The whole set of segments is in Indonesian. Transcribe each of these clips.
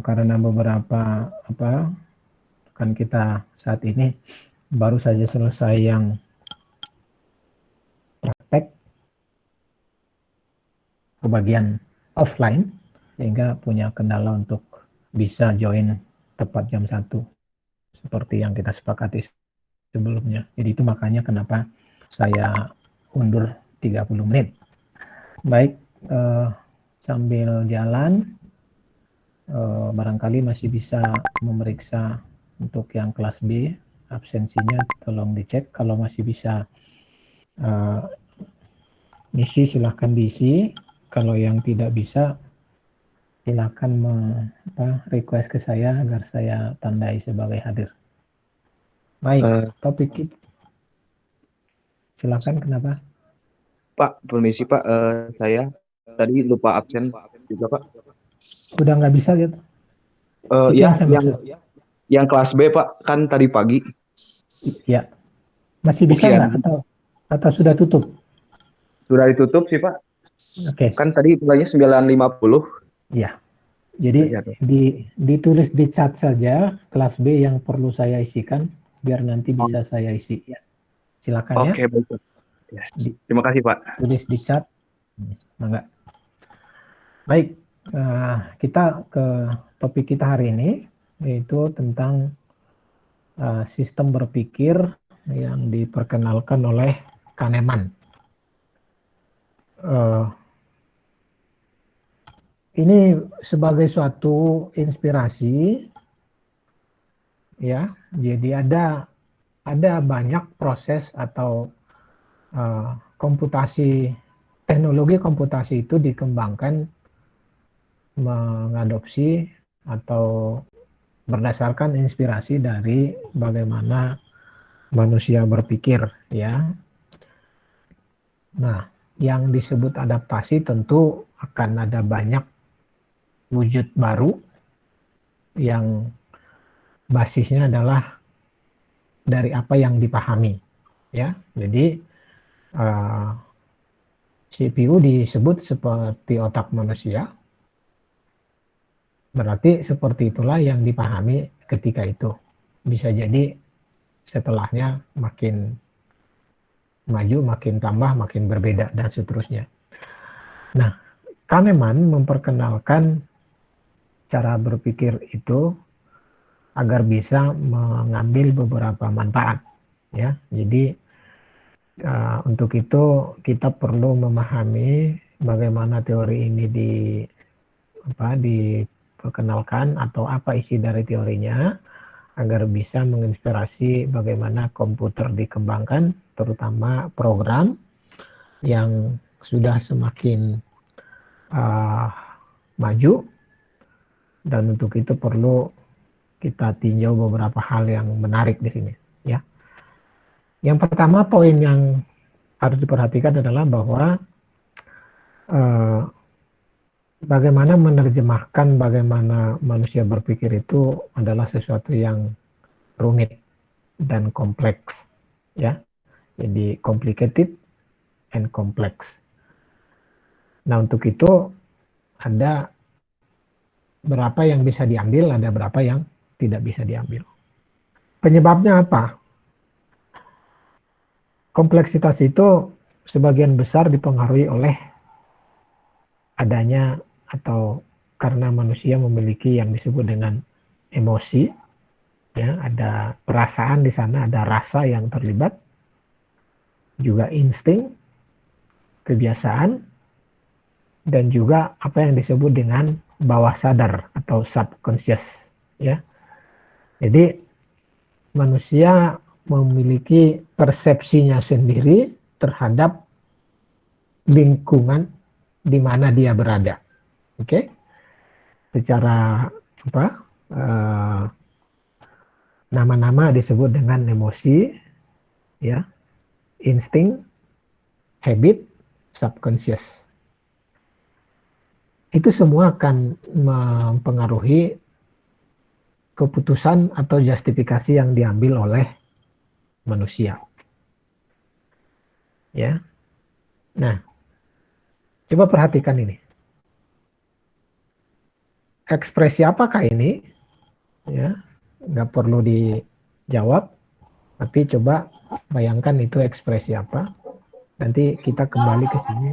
karena beberapa kan kita saat ini baru saja selesai yang praktek ke bagian offline, sehingga punya kendala untuk bisa join tepat jam 1 seperti yang kita sepakati sebelumnya. Jadi itu makanya kenapa saya undur 30 menit. Baik, sambil jalan barangkali masih bisa memeriksa untuk yang kelas B, absensinya tolong dicek. Kalau masih bisa ngisi silahkan diisi. Kalau yang tidak bisa silakan request ke saya agar saya tandai sebagai hadir. Baik, topik kita. Silakan, kenapa? Pak, permisi Pak, saya tadi lupa absen juga Pak. Udah nggak bisa gitu? Itu Ya, yang saya maksud. yang kelas B Pak, kan tadi pagi. Ya, masih bisa Ujian nggak atau sudah tutup? sudah ditutup sih Pak. Oke. Kan tadi mulainya 9.50. Ya, jadi ditulis di chat saja kelas B yang perlu saya isikan biar nanti bisa saya isi. Ya, silakan ya. Oke, baik Pak. Ya, terima kasih Pak. Tulis di chat. Enggak. Baik, kita ke topik kita hari ini, yaitu tentang sistem berpikir yang diperkenalkan oleh Kahneman. Ini sebagai suatu inspirasi, ya. Jadi ada banyak proses atau teknologi komputasi itu dikembangkan mengadopsi atau berdasarkan inspirasi dari bagaimana manusia berpikir, ya. Nah, yang disebut adaptasi tentu akan ada banyak wujud baru yang basisnya adalah dari apa yang dipahami, ya. Jadi CPU disebut seperti otak manusia, berarti seperti itulah yang dipahami ketika itu. Bisa jadi setelahnya makin maju, makin tambah, makin berbeda, dan seterusnya. Nah, Kahneman memperkenalkan cara berpikir itu agar bisa mengambil beberapa manfaat, ya. Jadi untuk itu kita perlu memahami bagaimana teori ini diperkenalkan atau apa isi dari teorinya, agar bisa menginspirasi bagaimana komputer dikembangkan, terutama program yang sudah semakin maju, dan untuk itu perlu kita tinjau beberapa hal yang menarik di sini, ya. Yang pertama, poin yang harus diperhatikan adalah bahwa bagaimana menerjemahkan bagaimana manusia berpikir itu adalah sesuatu yang rumit dan kompleks, ya. Jadi complicated and complex. Nah, untuk itu ada berapa yang bisa diambil, ada berapa yang tidak bisa diambil. Penyebabnya apa? Kompleksitas itu sebagian besar dipengaruhi oleh adanya atau karena manusia memiliki yang disebut dengan emosi, ya, ada perasaan di sana, ada rasa yang terlibat, juga insting, kebiasaan, dan juga apa yang disebut dengan bawah sadar atau subconscious, ya. Jadi manusia memiliki persepsinya sendiri terhadap lingkungan di mana dia berada. Oke, secara nama-nama disebut dengan emosi, ya, insting, habit, subconscious. Itu semua akan mempengaruhi keputusan atau justifikasi yang diambil oleh manusia, ya. Nah, coba perhatikan ini. ekspresi apakah ini? Ya, nggak perlu dijawab, tapi coba bayangkan itu ekspresi apa. Nanti kita kembali ke sini.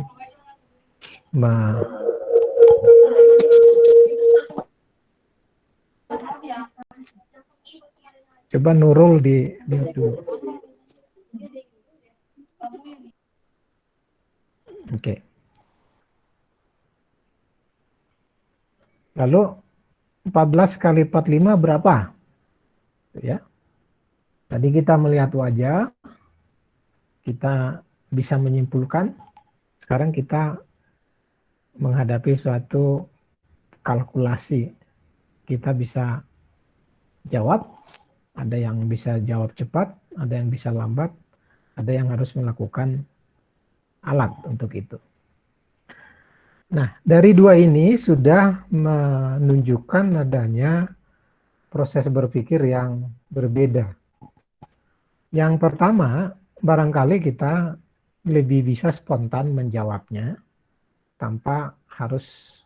Coba Nurul di dulu. Oke. Lalu 14 kali 45 berapa? Ya. Tadi kita melihat wajah, kita bisa menyimpulkan. Sekarang kita menghadapi suatu kalkulasi. Kita bisa jawab, ada yang bisa jawab cepat, ada yang bisa lambat, ada yang harus melakukan alat untuk itu. Nah, dari dua ini sudah menunjukkan adanya proses berpikir yang berbeda. Yang pertama, barangkali kita lebih bisa spontan menjawabnya tanpa harus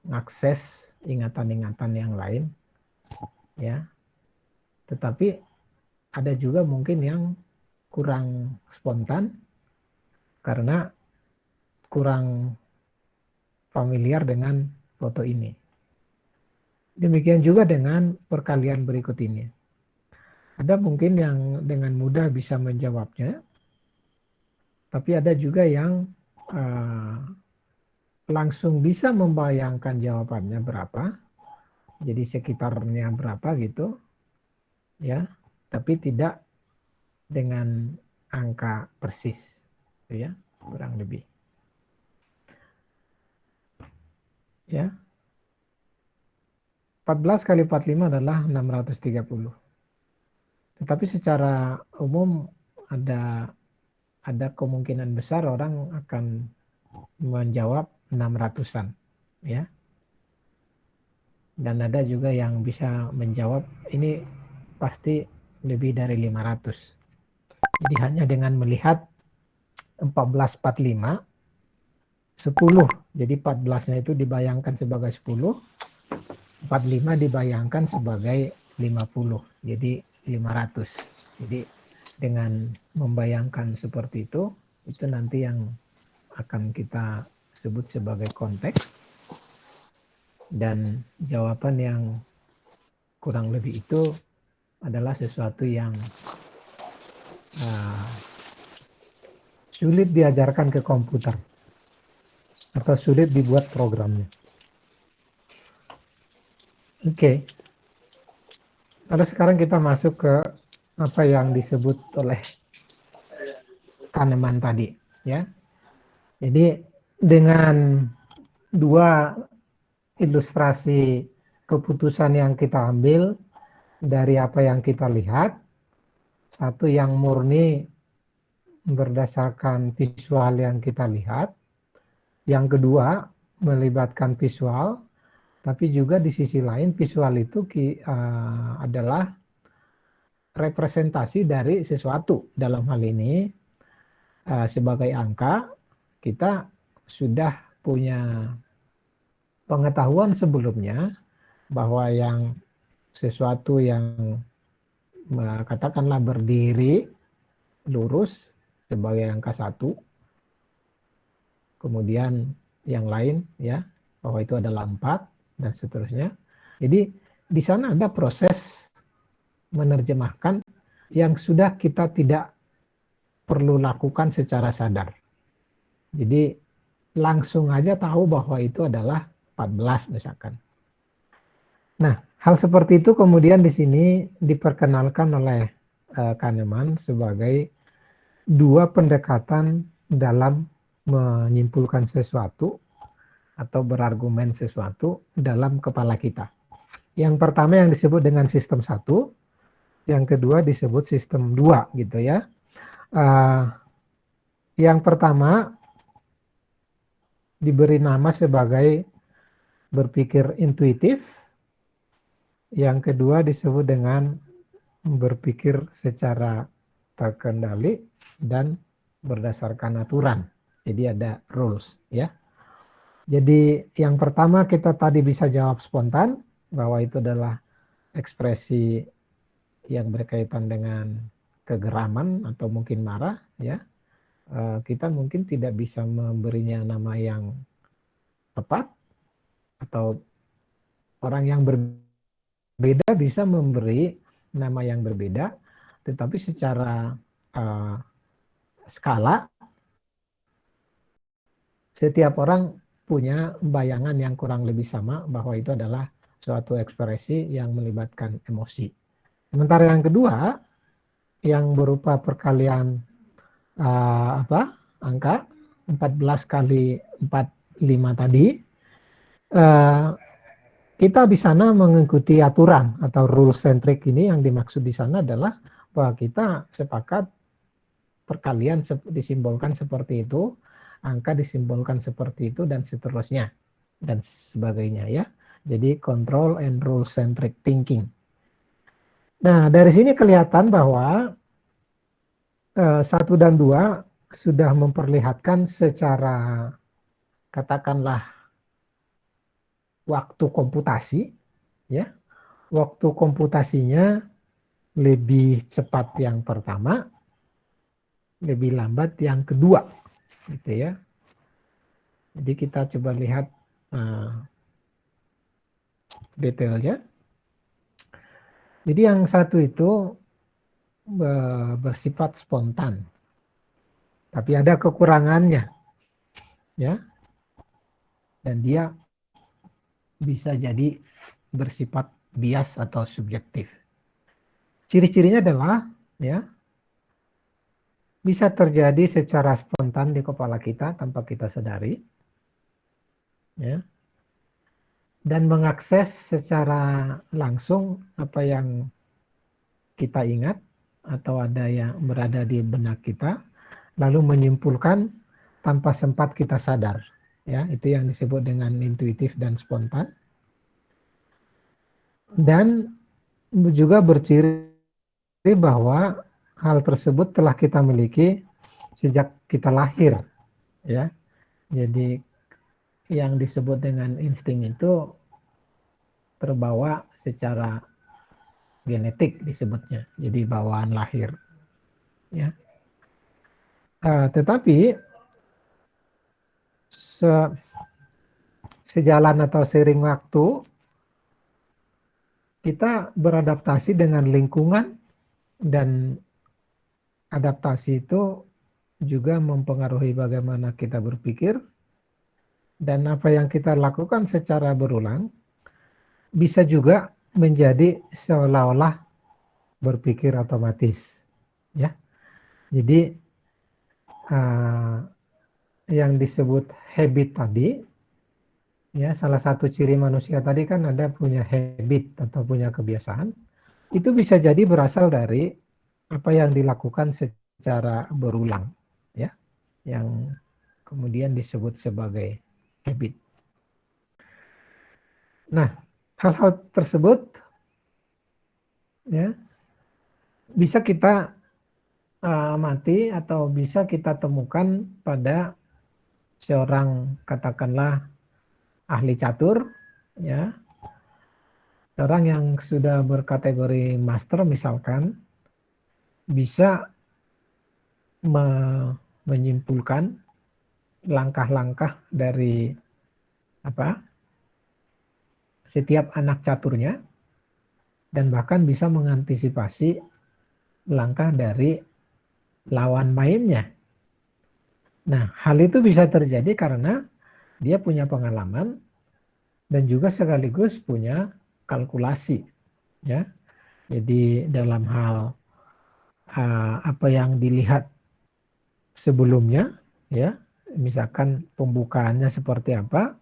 mengakses ingatan-ingatan yang lain, ya. Tetapi ada juga mungkin yang kurang spontan karena kurang familiar dengan foto ini. Demikian juga dengan perkalian berikut ini. Ada mungkin yang dengan mudah bisa menjawabnya, tapi ada juga yang langsung bisa membayangkan jawabannya berapa, jadi sekitarnya berapa gitu, ya, tapi tidak dengan angka persis, ya, kurang lebih. Ya, 14 kali 45 adalah 630. Tetapi secara umum ada kemungkinan besar orang akan menjawab 600-an, ya. Dan ada juga yang bisa menjawab ini pasti lebih dari 500. Jadi hanya dengan melihat 1445 10. Jadi 14-nya itu dibayangkan sebagai 10, 45 dibayangkan sebagai 50. Jadi 500. Jadi dengan membayangkan seperti itu nanti yang akan kita sebut sebagai konteks, dan jawaban yang kurang lebih itu adalah sesuatu yang sulit diajarkan ke komputer atau sulit dibuat programnya. Oke. Lalu sekarang kita masuk ke apa yang disebut oleh Kahneman tadi, ya. Jadi dengan dua ilustrasi keputusan yang kita ambil dari apa yang kita lihat, satu yang murni berdasarkan visual yang kita lihat, yang kedua melibatkan visual, tapi juga di sisi lain visual itu adalah representasi dari sesuatu. Dalam hal ini sebagai angka, kita sudah punya pengetahuan sebelumnya bahwa yang sesuatu yang katakanlah berdiri lurus sebagai angka 1, kemudian yang lain ya bahwa itu adalah 4 dan seterusnya. Jadi di sana ada proses menerjemahkan yang sudah kita tidak perlu lakukan secara sadar. Jadi langsung aja tahu bahwa itu adalah 14 misalkan. Nah, hal seperti itu kemudian di sini diperkenalkan oleh Kahneman sebagai dua pendekatan dalam menyimpulkan sesuatu atau berargumen sesuatu dalam kepala kita. Yang pertama yang disebut dengan sistem 1, yang kedua disebut sistem 2 gitu ya. Yang pertama diberi nama sebagai berpikir intuitif, yang kedua disebut dengan berpikir secara terkendali dan berdasarkan aturan. Jadi ada rules ya. Jadi yang pertama kita tadi bisa jawab spontan, bahwa itu adalah ekspresi yang berkaitan dengan kegeraman atau mungkin marah, ya. Kita mungkin tidak bisa memberinya nama yang tepat, atau orang yang berbeda bisa memberi nama yang berbeda, tetapi secara skala setiap orang punya bayangan yang kurang lebih sama bahwa itu adalah suatu ekspresi yang melibatkan emosi. Sementara yang kedua, yang berupa perkalian angka 14 kali 45 tadi, kita di sana mengikuti aturan atau rule centric. Ini yang dimaksud di sana adalah bahwa kita sepakat perkalian disimbolkan seperti itu, angka disimbolkan seperti itu, dan seterusnya dan sebagainya, ya. Jadi control and rule centric thinking. Nah, dari sini kelihatan bahwa 1 dan 2 sudah memperlihatkan secara, katakanlah, waktu komputasi, ya. Waktu komputasinya lebih cepat yang pertama, lebih lambat yang kedua, gitu ya. Jadi kita coba lihat detailnya. Jadi yang satu itu bersifat spontan, tapi ada kekurangannya, ya. Dan dia bisa jadi bersifat bias atau subjektif. Ciri-cirinya adalah, ya, bisa terjadi secara spontan di kepala kita tanpa kita sadari, ya, dan mengakses secara langsung apa yang kita ingat atau ada yang berada di benak kita, lalu menyimpulkan tanpa sempat kita sadar, ya. Itu yang disebut dengan intuitif dan spontan. Dan juga berciri bahwa hal tersebut telah kita miliki sejak kita lahir, ya. Jadi yang disebut dengan insting itu terbawa secara genetik disebutnya, jadi bawaan lahir, ya. Tetapi sejalan atau seiring waktu kita beradaptasi dengan lingkungan, dan adaptasi itu juga mempengaruhi bagaimana kita berpikir, dan apa yang kita lakukan secara berulang bisa juga menjadi seolah-olah berpikir otomatis, ya. Jadi yang disebut habit tadi, ya, salah satu ciri manusia tadi kan ada punya habit atau punya kebiasaan, itu bisa jadi berasal dari apa yang dilakukan secara berulang, ya, yang kemudian disebut sebagai habit. Nah, hal-hal tersebut, ya, bisa kita amati atau bisa kita temukan pada seorang, katakanlah, ahli catur, ya, orang yang sudah berkategori master misalkan, bisa menyimpulkan langkah-langkah dari setiap anak caturnya, dan bahkan bisa mengantisipasi langkah dari lawan mainnya. Nah, hal itu bisa terjadi karena dia punya pengalaman dan juga sekaligus punya kalkulasi, ya. Jadi dalam hal apa yang dilihat sebelumnya, ya, misalkan pembukaannya seperti apa,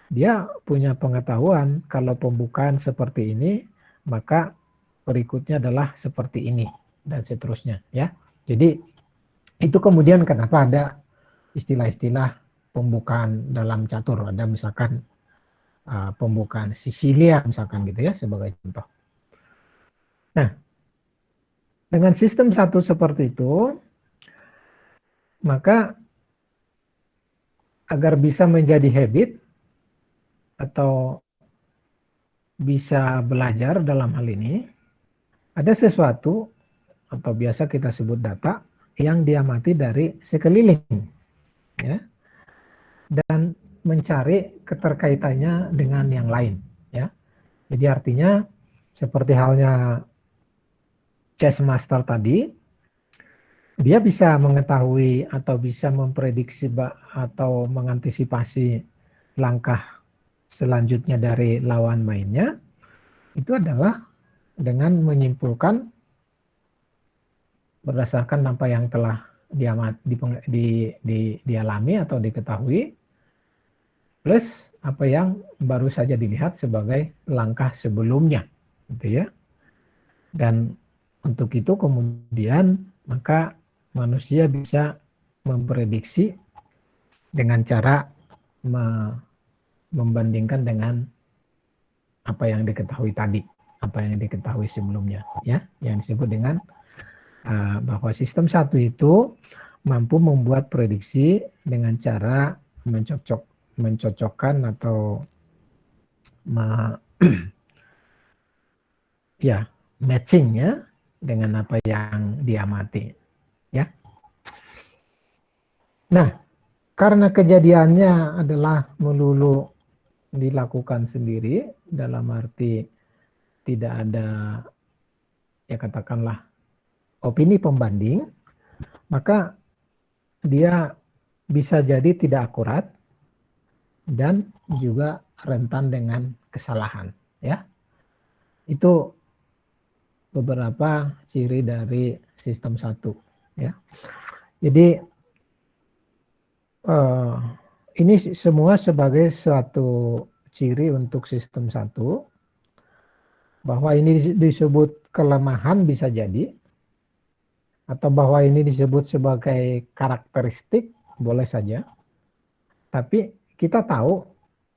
dia punya pengetahuan kalau pembukaan seperti ini, maka berikutnya adalah seperti ini, dan seterusnya, ya. Jadi itu kemudian kenapa ada istilah-istilah pembukaan dalam catur. Ada misalkan pembukaan Sisilia misalkan, gitu ya, sebagai contoh. Nah, dengan sistem satu seperti itu, maka agar bisa menjadi habit atau bisa belajar dalam hal ini, ada sesuatu atau biasa kita sebut data yang diamati dari sekeliling, ya, dan mencari keterkaitannya dengan yang lain, ya. Jadi artinya seperti halnya chess master tadi, dia bisa mengetahui atau bisa memprediksi atau mengantisipasi langkah selanjutnya dari lawan mainnya, itu adalah dengan menyimpulkan berdasarkan apa yang telah dialami atau diketahui, plus apa yang baru saja dilihat sebagai langkah sebelumnya, gitu ya. Dan untuk itu kemudian maka manusia bisa memprediksi dengan cara membandingkan dengan apa yang diketahui tadi, apa yang diketahui sebelumnya, ya, yang disebut dengan bahwa sistem satu itu mampu membuat prediksi dengan cara mencocokkan atau ya matching ya dengan apa yang diamati, ya. Nah, karena kejadiannya adalah melulu dilakukan sendiri, dalam arti tidak ada, ya katakanlah, opini pembanding, maka dia bisa jadi tidak akurat dan juga rentan dengan kesalahan, ya. Itu beberapa ciri dari sistem satu, ya. Jadi ini semua sebagai suatu ciri untuk sistem satu, bahwa ini disebut kelemahan bisa jadi, atau bahwa ini disebut sebagai karakteristik boleh saja, tapi kita tahu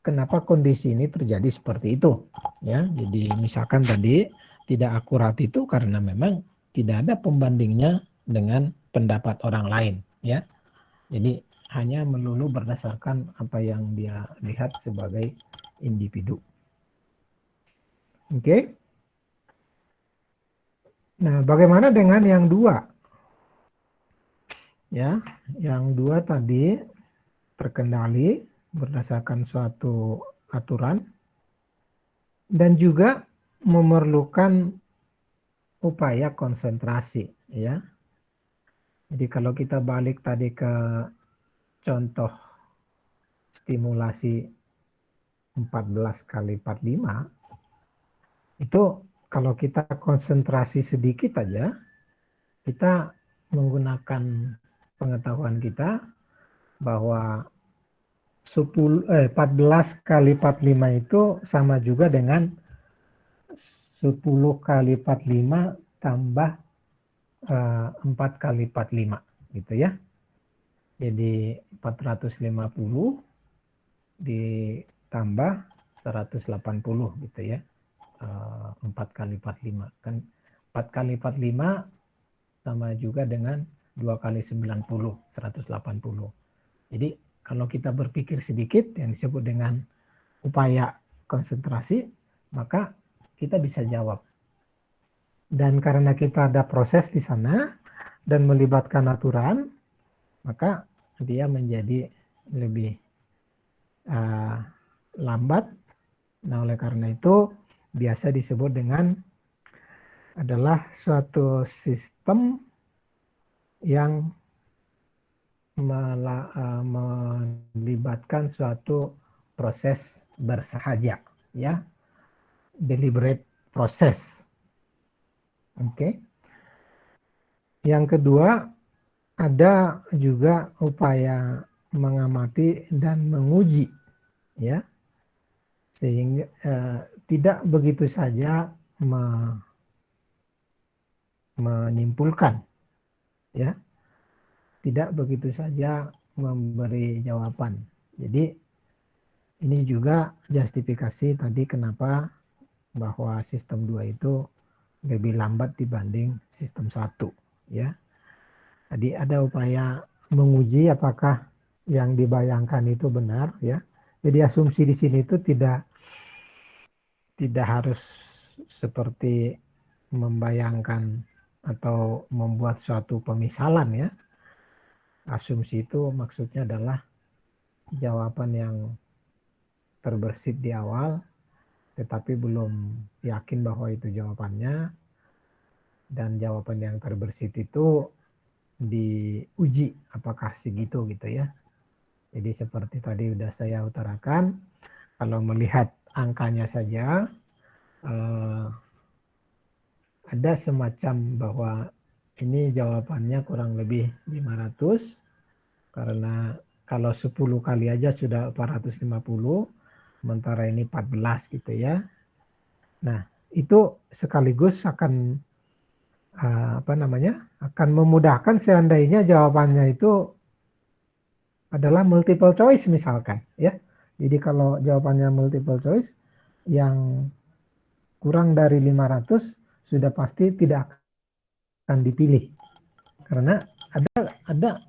kenapa kondisi ini terjadi seperti itu, ya. Jadi misalkan tadi tidak akurat itu karena memang tidak ada pembandingnya dengan pendapat orang lain, ya. Jadi hanya melulu berdasarkan apa yang dia lihat sebagai individu. Oke. Nah, bagaimana dengan yang dua? Ya, yang dua tadi terkendali berdasarkan suatu aturan dan juga memerlukan upaya konsentrasi, ya. Jadi kalau kita balik tadi ke contoh stimulasi 14 kali 45, itu kalau kita konsentrasi sedikit aja, kita menggunakan pengetahuan kita bahwa 14 kali 45 itu sama juga dengan 10 kali 45 tambah 4 kali 45 gitu ya. Jadi 450 ditambah 180 gitu ya. 4 kali 45 kan 4 kali 45 sama juga dengan 2 kali 90 180. Jadi kalau kita berpikir sedikit yang disebut dengan upaya konsentrasi, maka kita bisa jawab. Dan karena kita ada proses di sana dan melibatkan aturan, maka dia menjadi lebih lambat. Nah, oleh karena itu biasa disebut dengan adalah suatu sistem yang melibatkan suatu proses bersahaja, ya, deliberate proses. Oke. Yang kedua, ada juga upaya mengamati dan menguji, ya, sehingga tidak begitu saja menyimpulkan, ya, tidak begitu saja memberi jawaban. Jadi ini juga justifikasi tadi kenapa bahwa sistem 2 itu lebih lambat dibanding sistem 1, ya. Tadi ada upaya menguji apakah yang dibayangkan itu benar, ya. Jadi asumsi di sini itu tidak harus seperti membayangkan atau membuat suatu pemisalan, ya. Asumsi itu maksudnya adalah jawaban yang terbersit di awal, tetapi belum yakin bahwa itu jawabannya, dan jawaban yang terbersit itu diuji apakah segitu gitu ya. Jadi seperti tadi udah saya utarakan, kalau melihat angkanya saja ada semacam bahwa ini jawabannya kurang lebih 500, karena kalau 10 kali aja sudah 450, sementara ini 14 gitu ya. Nah, itu sekaligus akan akan memudahkan seandainya jawabannya itu adalah multiple choice misalkan, ya. Jadi kalau jawabannya multiple choice yang kurang dari 500 sudah pasti tidak akan dipilih, karena ada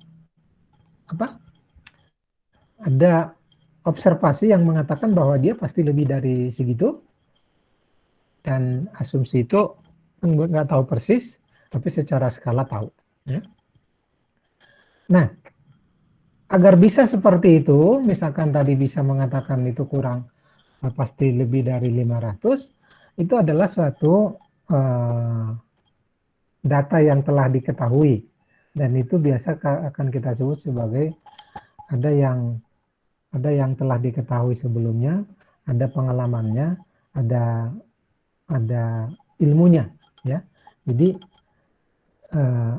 ada observasi yang mengatakan bahwa dia pasti lebih dari segitu, dan asumsi itu nggak tahu persis, tapi secara skala tahu. Ya. Nah, agar bisa seperti itu, misalkan tadi bisa mengatakan itu kurang, pasti lebih dari 500, itu adalah suatu data yang telah diketahui, dan itu biasa akan kita sebut sebagai ada yang telah diketahui sebelumnya, ada pengalamannya, ada ilmunya, ya. Jadi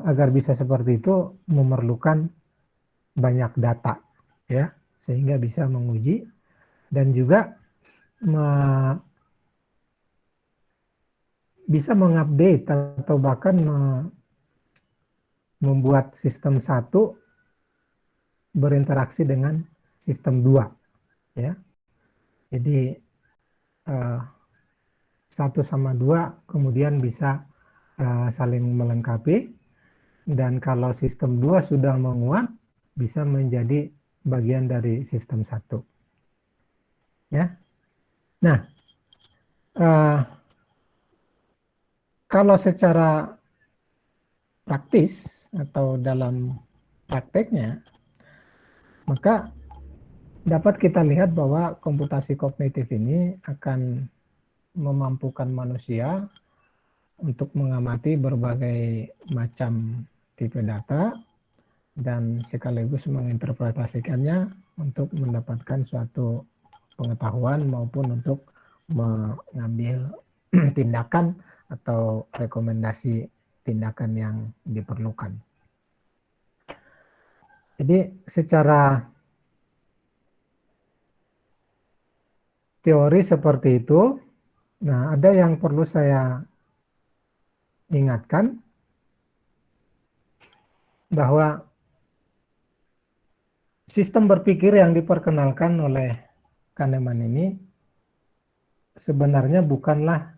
agar bisa seperti itu memerlukan banyak data, ya, sehingga bisa menguji dan juga bisa mengupdate atau bahkan membuat sistem 1 berinteraksi dengan sistem 2, ya. Jadi 1 sama 2 kemudian bisa saling melengkapi, dan kalau sistem 2 sudah menguat bisa menjadi bagian dari sistem 1. Ya. Nah, kalau secara praktis atau dalam prakteknya, maka dapat kita lihat bahwa komputasi kognitif ini akan memampukan manusia untuk mengamati berbagai macam tipe data dan sekaligus menginterpretasikannya untuk mendapatkan suatu pengetahuan maupun untuk mengambil tindakan atau rekomendasi tindakan yang diperlukan. Jadi secara teori seperti itu. Nah, ada yang perlu saya ingatkan bahwa sistem berpikir yang diperkenalkan oleh Kahneman ini sebenarnya bukanlah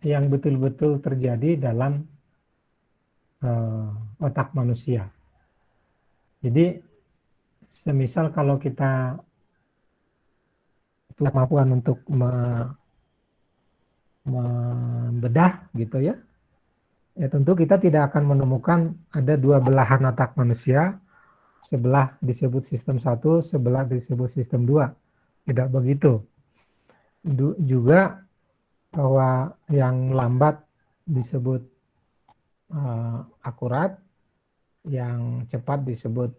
yang betul-betul terjadi dalam otak manusia. Jadi, semisal kalau kita punya kemampuan untuk membedah gitu ya, ya tentu kita tidak akan menemukan ada dua belahan otak manusia, sebelah disebut sistem 1, sebelah disebut sistem 2. Tidak begitu. Juga bahwa yang lambat disebut akurat, yang cepat disebut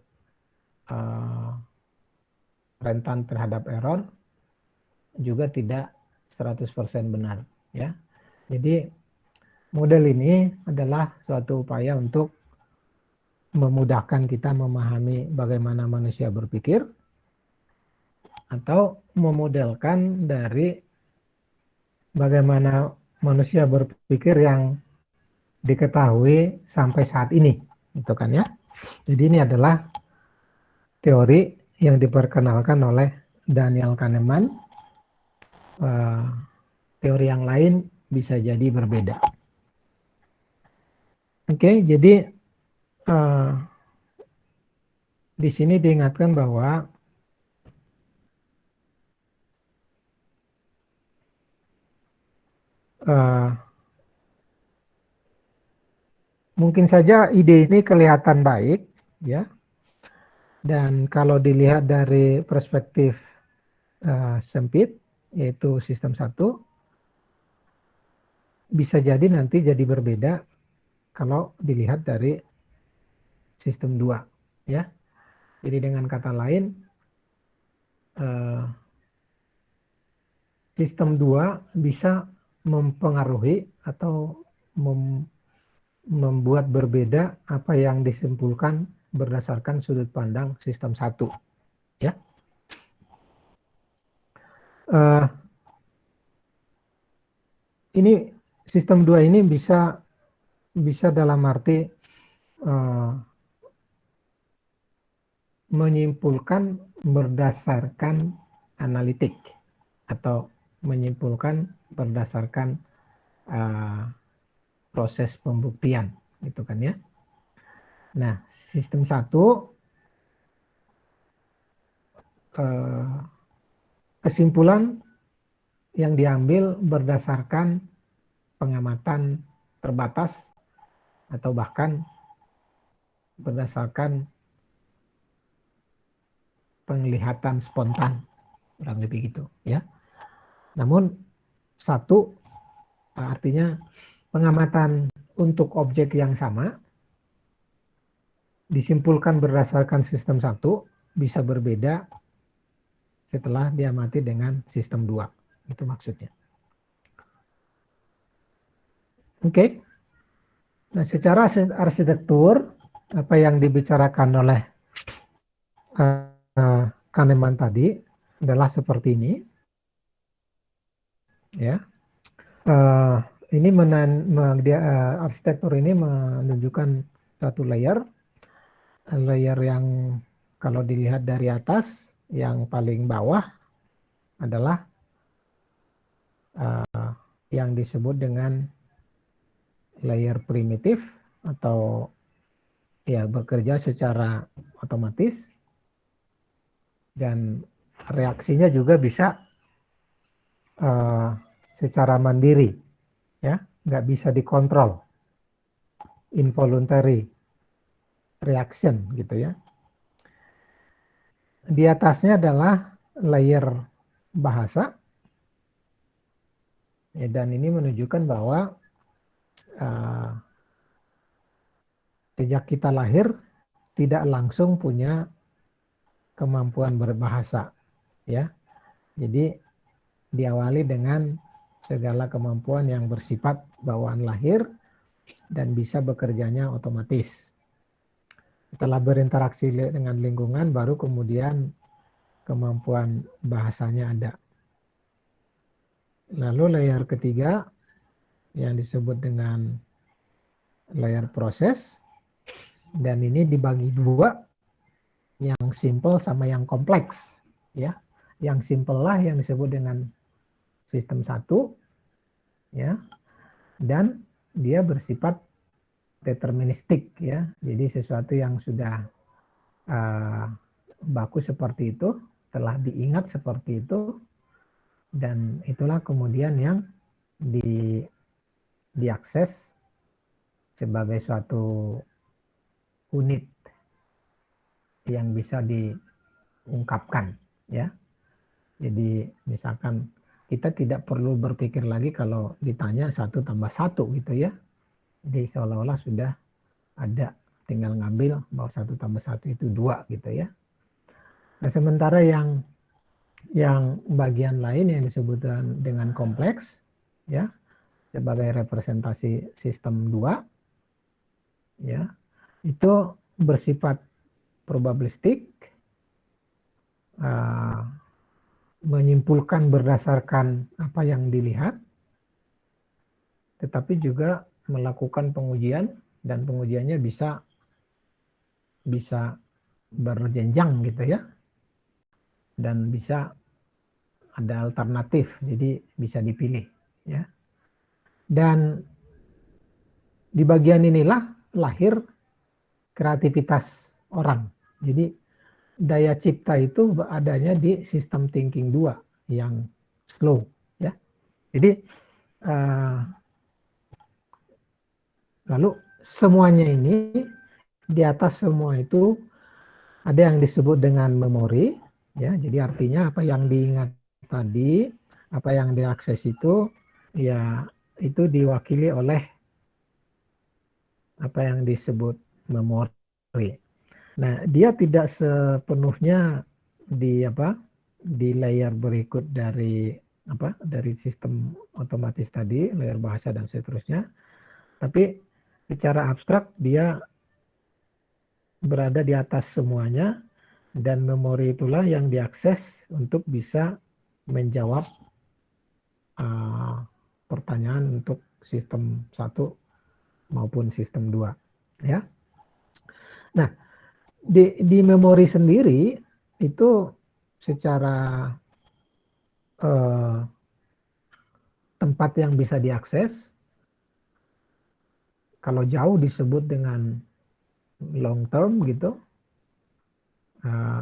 rentan terhadap error, juga tidak 100% benar, ya. Jadi model ini adalah suatu upaya untuk memudahkan kita memahami bagaimana manusia berpikir, atau memodelkan dari bagaimana manusia berpikir yang diketahui sampai saat ini, gitu kan ya. Jadi ini adalah teori yang diperkenalkan oleh Daniel Kahneman. Teori yang lain bisa jadi berbeda. Oke, jadi di sini diingatkan bahwa mungkin saja ide ini kelihatan baik, ya. Dan kalau dilihat dari perspektif sempit, yaitu sistem 1, bisa jadi nanti jadi berbeda kalau dilihat dari sistem 2, ya. Jadi dengan kata lain, sistem 2 bisa mempengaruhi atau membuat berbeda apa yang disimpulkan berdasarkan sudut pandang sistem 1, ya. Ini sistem 2 ini bisa dalam arti menyimpulkan berdasarkan analitik atau menyimpulkan berdasarkan proses pembuktian, gitu kan ya. Nah, sistem 1 kesimpulan yang diambil berdasarkan pengamatan terbatas atau bahkan berdasarkan penglihatan spontan, kurang lebih gitu ya. Namun 1 artinya pengamatan untuk objek yang sama disimpulkan berdasarkan sistem 1 bisa berbeda setelah diamati dengan sistem 2. Itu maksudnya. Oke. Nah, secara arsitektur apa yang dibicarakan oleh Kahneman tadi adalah seperti ini. Ya. Ini arsitektur ini menunjukkan satu layer yang kalau dilihat dari atas, yang paling bawah adalah yang disebut dengan layer primitif atau ya bekerja secara otomatis dan reaksinya juga bisa secara mandiri, ya, nggak bisa dikontrol, involuntary reaction gitu ya. Di atasnya adalah layer bahasa, ya, dan ini menunjukkan bahwa sejak kita lahir tidak langsung punya kemampuan berbahasa, ya. Jadi diawali dengan segala kemampuan yang bersifat bawaan lahir dan bisa bekerjanya otomatis. Setelah berinteraksi dengan lingkungan, baru kemudian kemampuan bahasanya ada. Lalu layer ketiga yang disebut dengan layer proses, dan ini dibagi dua, yang simple sama yang kompleks, ya. Yang simple lah yang disebut dengan sistem 1, ya, dan dia bersifat deterministik, ya. Jadi sesuatu yang sudah baku seperti itu, telah diingat seperti itu, dan itulah kemudian yang diakses sebagai suatu unit yang bisa diungkapkan, ya. Jadi misalkan kita tidak perlu berpikir lagi kalau ditanya 1 tambah 1 gitu ya. Jadi seolah-olah sudah ada, tinggal ngambil bahwa 1 tambah 1 itu 2 gitu ya. Nah, sementara yang bagian lain yang disebut dengan kompleks, ya, sebagai representasi sistem 2, ya, itu bersifat probabilistik, menyimpulkan berdasarkan apa yang dilihat, tetapi juga melakukan pengujian, dan pengujiannya bisa berjenjang gitu ya, dan bisa ada alternatif, jadi bisa dipilih, ya. Dan di bagian inilah lahir kreativitas orang. Jadi daya cipta itu adanya di sistem thinking 2 yang slow, ya. Jadi lalu semuanya ini, di atas semua itu ada yang disebut dengan memori, ya. Jadi artinya apa yang diingat tadi, apa yang diakses itu, ya itu diwakili oleh apa yang disebut memori. Nah, dia tidak sepenuhnya di layer berikut dari dari sistem otomatis tadi, layer bahasa dan seterusnya, tapi secara abstrak dia berada di atas semuanya, dan memori itulah yang diakses untuk bisa menjawab pertanyaan untuk sistem 1 maupun sistem 2, ya. Nah, di memori sendiri itu secara tempat yang bisa diakses, kalau jauh disebut dengan long term gitu,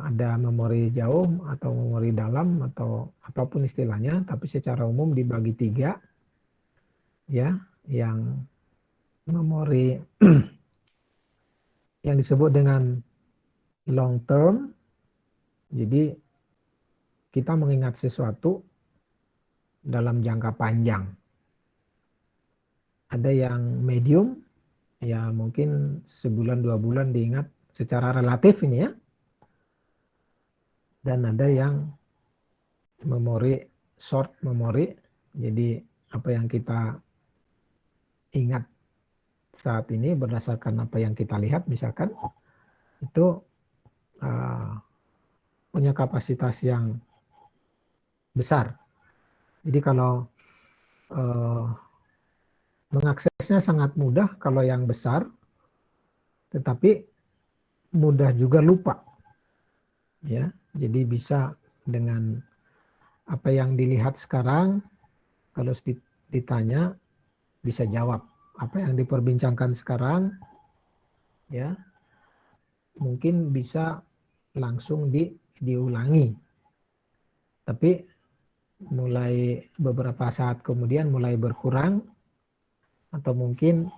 ada memori jauh atau memori dalam atau apapun istilahnya, tapi secara umum dibagi 3, ya, yang memori yang disebut dengan long term. Jadi kita mengingat sesuatu dalam jangka panjang. Ada yang medium, ya mungkin sebulan 2 bulan diingat secara relatif ini, ya. Dan ada yang memori short memory, jadi apa yang kita ingat saat ini berdasarkan apa yang kita lihat misalkan, itu punya kapasitas yang besar. Jadi kalau mengaksesnya sangat mudah kalau yang besar, tetapi mudah juga lupa, ya. Jadi bisa dengan apa yang dilihat sekarang, kalau ditanya bisa jawab. Apa yang diperbincangkan sekarang, ya, mungkin bisa langsung diulangi. Tapi mulai beberapa saat kemudian mulai berkurang, atau mungkin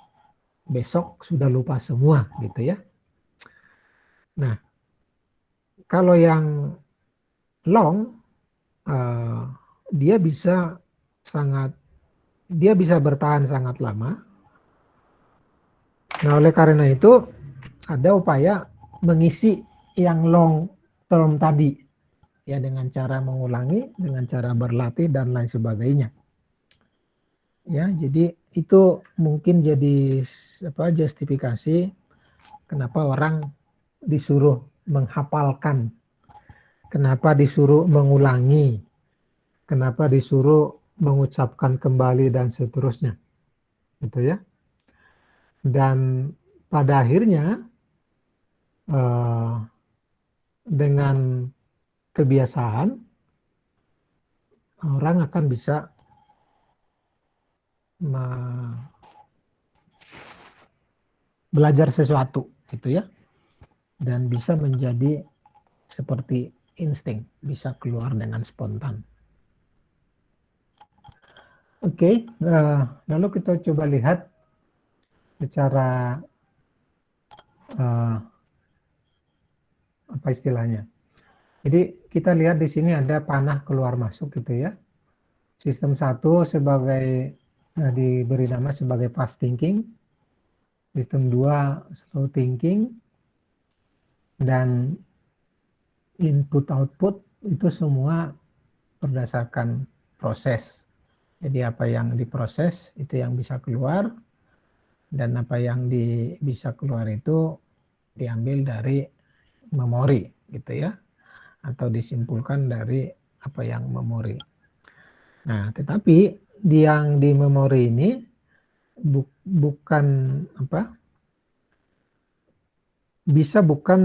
besok sudah lupa semua gitu, ya. Nah, kalau yang long, dia bisa bertahan sangat lama. Nah, oleh karena itu ada upaya mengisi yang long term tadi, ya, dengan cara mengulangi, dengan cara berlatih dan lain sebagainya. Ya, jadi itu mungkin jadi justifikasi kenapa orang disuruh menghafalkan, kenapa disuruh mengulangi, kenapa disuruh mengucapkan kembali dan seterusnya, gitu, ya. Dan pada akhirnya dengan kebiasaan orang akan bisa belajar sesuatu, gitu, ya, dan bisa menjadi seperti insting, bisa keluar dengan spontan. Oke, lalu kita coba lihat secara apa istilahnya. Jadi kita lihat di sini ada panah keluar masuk, gitu, ya. Sistem 1 sebagai diberi nama sebagai fast thinking, sistem 2 slow thinking, dan input output itu semua berdasarkan proses. Jadi apa yang diproses itu yang bisa keluar, dan apa yang bisa keluar itu diambil dari memori, gitu, ya, atau disimpulkan dari apa yang memori. Nah, tetapi yang di memori ini bukan bukan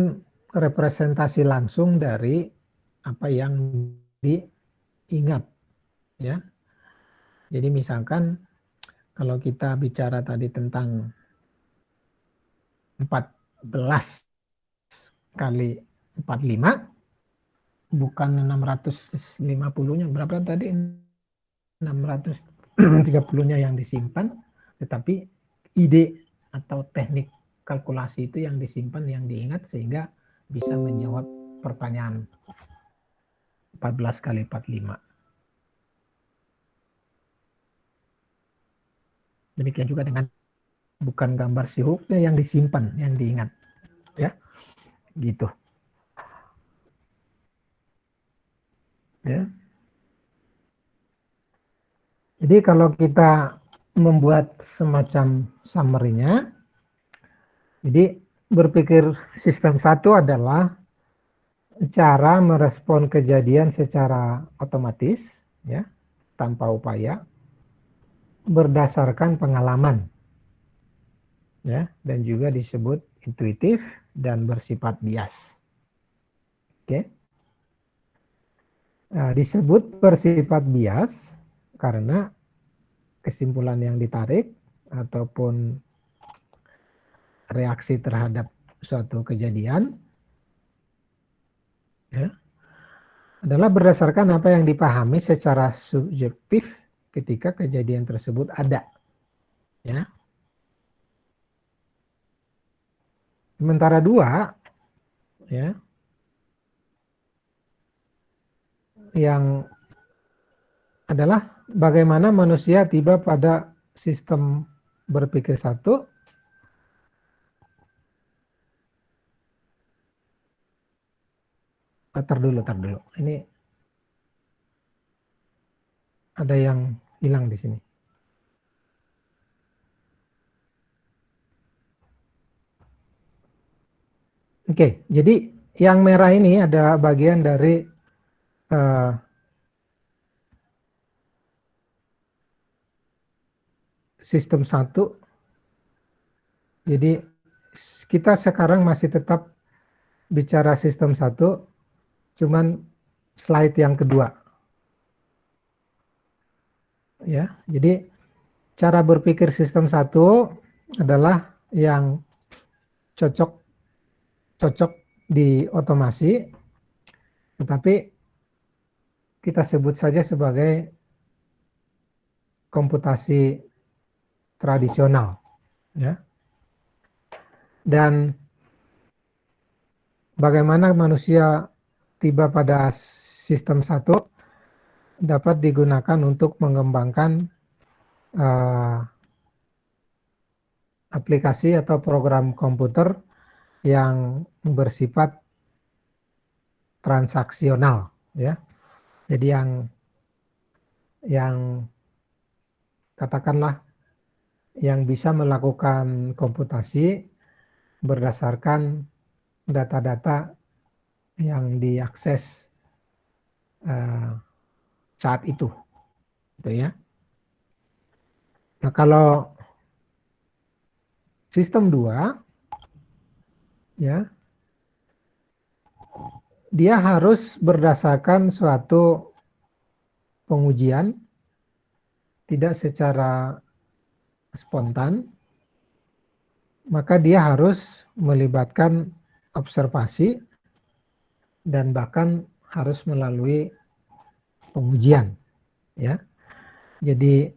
representasi langsung dari apa yang diingat, ya. Jadi misalkan kalau kita bicara tadi tentang 14 kali bukan 650-nya, berapa tadi? 630-nya yang disimpan, tetapi ide atau teknik kalkulasi itu yang disimpan, yang diingat, sehingga bisa menjawab pertanyaan 14 kali 45. Demikian juga dengan bukan gambar sihuknya yang disimpan, yang diingat. Ya, gitu. Ya. Jadi kalau kita membuat semacam summary-nya, jadi berpikir sistem 1 adalah cara merespon kejadian secara otomatis, ya, tanpa upaya, berdasarkan pengalaman, ya, dan juga disebut intuitif dan bersifat bias. Oke. Nah, disebut bersifat bias karena kesimpulan yang ditarik ataupun reaksi terhadap suatu kejadian, ya, adalah berdasarkan apa yang dipahami secara subjektif ketika kejadian tersebut ada. Ya. Sementara 2, ya, yang adalah bagaimana manusia tiba pada sistem berpikir 1. Tar dulu. Ini ada yang hilang di sini. Oke, jadi yang merah ini adalah bagian dari sistem 1. Jadi kita sekarang masih tetap bicara sistem 1, cuman slide yang kedua. Ya, jadi cara berpikir sistem 1 adalah yang cocok di otomasi, tetapi kita sebut saja sebagai komputasi tradisional, ya. Dan bagaimana manusia tiba pada sistem 1 dapat digunakan untuk mengembangkan aplikasi atau program komputer yang bersifat transaksional, ya. Jadi yang katakanlah yang bisa melakukan komputasi berdasarkan data-data yang diakses saat itu, gitu ya. Nah, kalau sistem 2, ya, dia harus berdasarkan suatu pengujian, tidak secara spontan, maka dia harus melibatkan observasi dan bahkan harus melalui pengujian, ya. Jadi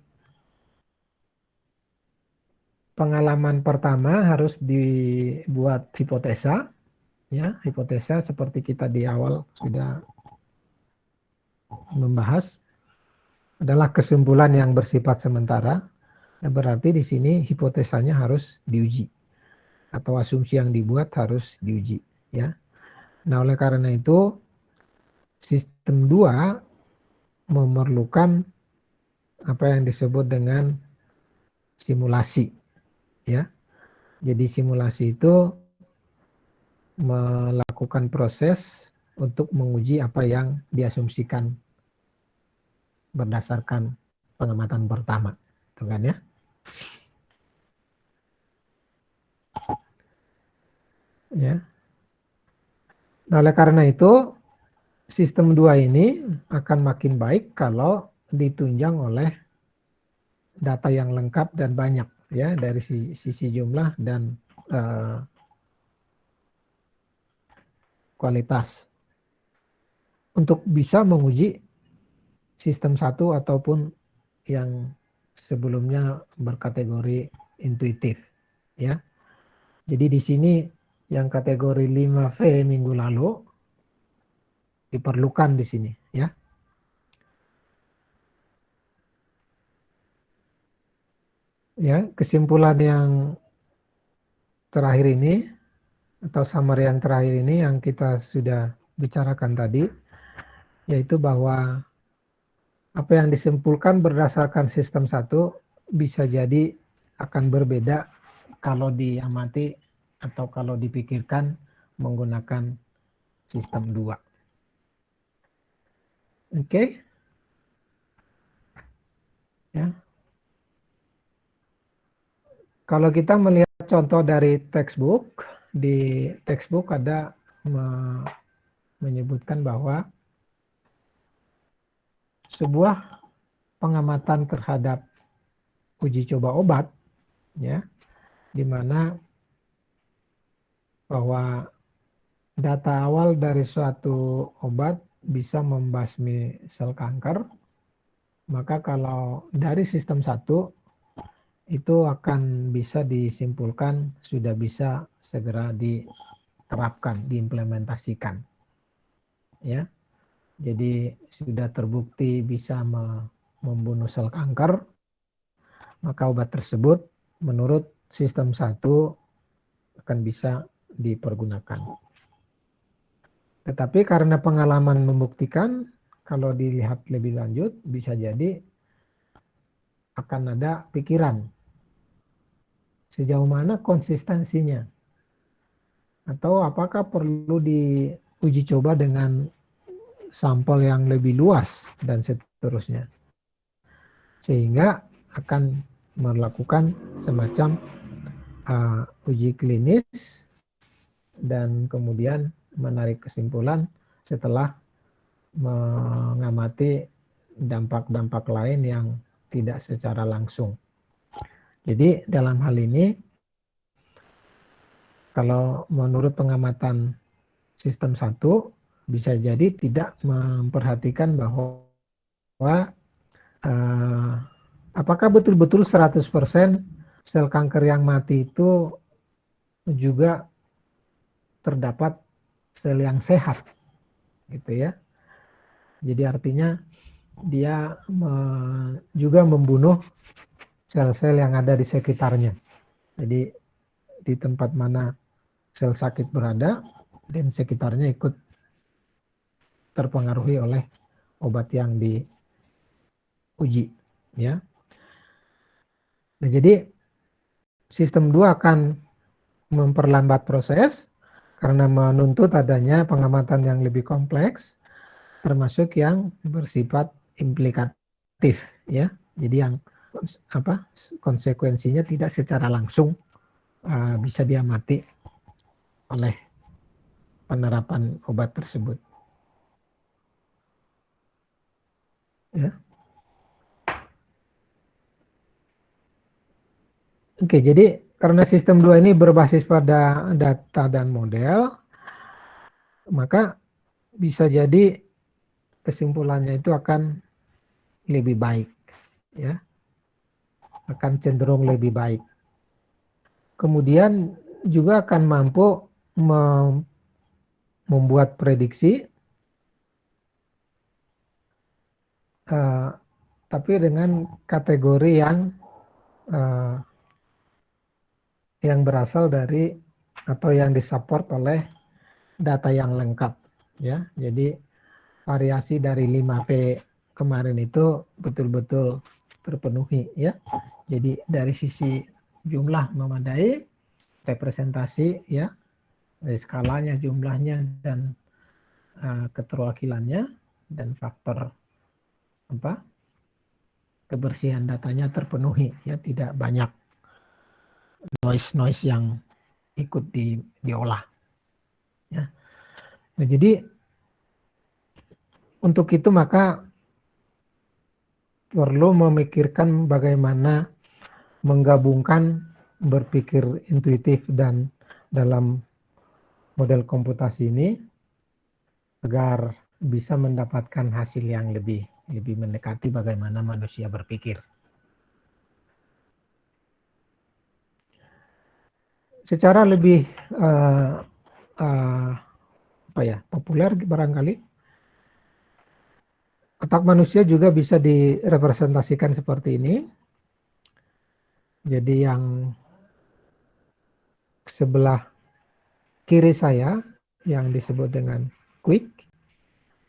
pengalaman pertama harus dibuat hipotesa, ya. Hipotesa seperti kita di awal sudah membahas adalah kesimpulan yang bersifat sementara. Nah, berarti di sini hipotesanya harus diuji atau asumsi yang dibuat harus diuji, ya. Nah, oleh karena itu sistem 2 memerlukan apa yang disebut dengan simulasi, ya. Jadi simulasi itu melakukan proses untuk menguji apa yang diasumsikan berdasarkan pengamatan pertama, gitu kan, ya. Ya. Nah, oleh karena itu sistem 2 ini akan makin baik kalau ditunjang oleh data yang lengkap dan banyak, ya, dari sisi jumlah dan kualitas untuk bisa menguji sistem 1 ataupun yang sebelumnya berkategori intuitif, ya. Jadi di sini yang kategori 5V minggu lalu diperlukan di sini, ya. Ya, kesimpulan yang terakhir ini atau summary yang terakhir ini yang kita sudah bicarakan tadi, yaitu bahwa apa yang disimpulkan berdasarkan sistem 1 bisa jadi akan berbeda kalau diamati atau kalau dipikirkan menggunakan sistem 2. Oke. Ya. Kalau kita melihat contoh dari textbook, di textbook ada menyebutkan bahwa sebuah pengamatan terhadap uji coba obat, ya, di mana bahwa data awal dari suatu obat bisa membasmi sel kanker, maka kalau dari sistem 1 itu akan bisa disimpulkan sudah bisa segera diterapkan, diimplementasikan. Ya. Jadi sudah terbukti bisa membunuh sel kanker, maka obat tersebut menurut sistem 1 akan bisa dipergunakan. Tetapi karena pengalaman membuktikan, kalau dilihat lebih lanjut bisa jadi akan ada pikiran sejauh mana konsistensinya, atau apakah perlu diuji coba dengan sampel yang lebih luas dan seterusnya, sehingga akan melakukan semacam uji klinis dan kemudian menarik kesimpulan setelah mengamati dampak-dampak lain yang tidak secara langsung. Jadi dalam hal ini, kalau menurut pengamatan sistem 1, bisa jadi tidak memperhatikan bahwa apakah betul-betul 100% sel kanker yang mati itu juga terdapat sel yang sehat, gitu ya. Jadi artinya dia juga membunuh sel-sel yang ada di sekitarnya. Jadi di tempat mana sel sakit berada dan sekitarnya ikut terpengaruhi oleh obat yang diuji, ya. Nah, jadi sistem 2 akan memperlambat proses karena menuntut adanya pengamatan yang lebih kompleks, termasuk yang bersifat implikatif, ya. Jadi yang konsekuensinya tidak secara langsung bisa diamati oleh penerapan obat tersebut. Ya. Oke, jadi karena sistem 2 ini berbasis pada data dan model, maka bisa jadi kesimpulannya itu akan lebih baik, ya, akan cenderung lebih baik. Kemudian juga akan mampu membuat prediksi, tapi dengan kategori yang berasal dari atau yang disupport oleh data yang lengkap, ya. Jadi variasi dari 5V kemarin itu betul-betul terpenuhi, ya. Jadi dari sisi jumlah memadai, representasi, ya, dari skalanya, jumlahnya, dan keterwakilannya, dan faktor kebersihan datanya terpenuhi, ya, tidak banyak noise yang ikut diolah, ya. Nah, jadi untuk itu maka perlu memikirkan bagaimana menggabungkan berpikir intuitif dan dalam model komputasi ini agar bisa mendapatkan hasil yang lebih mendekati bagaimana manusia berpikir. Secara lebih populer barangkali, otak manusia juga bisa direpresentasikan seperti ini. Jadi yang sebelah kiri saya yang disebut dengan quick,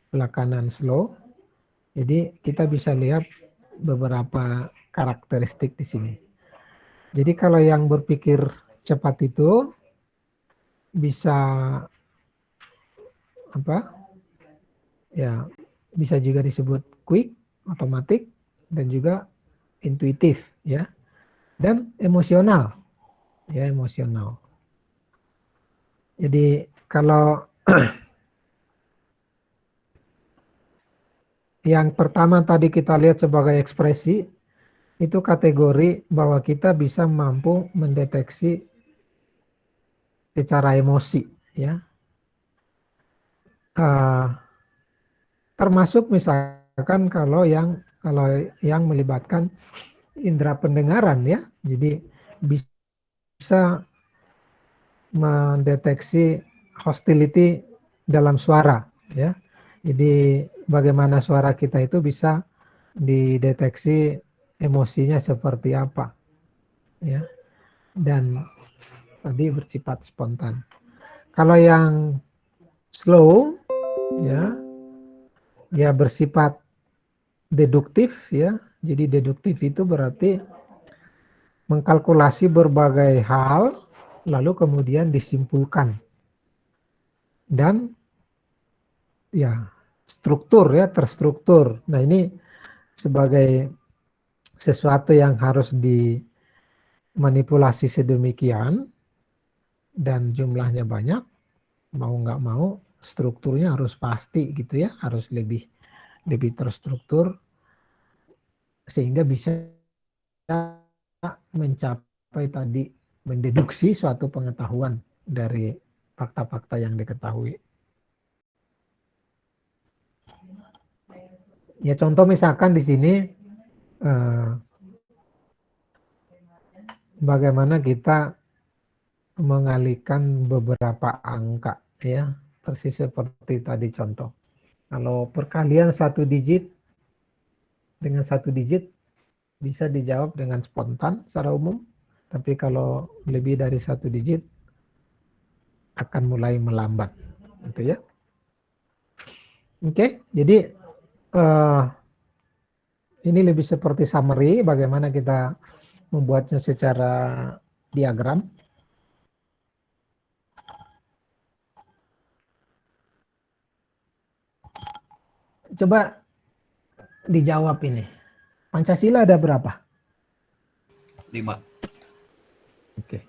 sebelah kanan slow. Jadi kita bisa lihat beberapa karakteristik di sini. Jadi kalau yang berpikir cepat itu bisa bisa juga disebut quick, otomatik, dan juga intuitif, ya, dan emosional, ya, emosional. Jadi kalau yang pertama tadi kita lihat sebagai ekspresi, itu kategori bahwa kita bisa mampu mendeteksi secara emosi, ya. Termasuk misalkan kalau yang melibatkan indera pendengaran, ya. Jadi bisa mendeteksi hostility dalam suara, ya. Jadi bagaimana suara kita itu bisa dideteksi emosinya seperti apa, ya. Dan tadi bersifat spontan. Kalau yang slow, ya bersifat deduktif, ya. Jadi deduktif itu berarti mengkalkulasi berbagai hal lalu kemudian disimpulkan. Dan ya struktur, ya, terstruktur. Nah, ini sebagai sesuatu yang harus dimanipulasi sedemikian dan jumlahnya banyak, mau nggak mau strukturnya harus pasti gitu, ya, harus lebih terstruktur sehingga bisa mencapai tadi mendeduksi suatu pengetahuan dari fakta-fakta yang diketahui. Ya, contoh misalkan di sini bagaimana kita mengalihkan beberapa angka, ya, persis seperti tadi contoh. Kalau perkalian satu digit dengan satu digit bisa dijawab dengan spontan secara umum, tapi kalau lebih dari satu digit akan mulai melambat, gitu, ya. Oke, jadi ini lebih seperti summary bagaimana kita membuatnya secara diagram. Coba dijawab ini. Pancasila ada berapa? 5. Oke.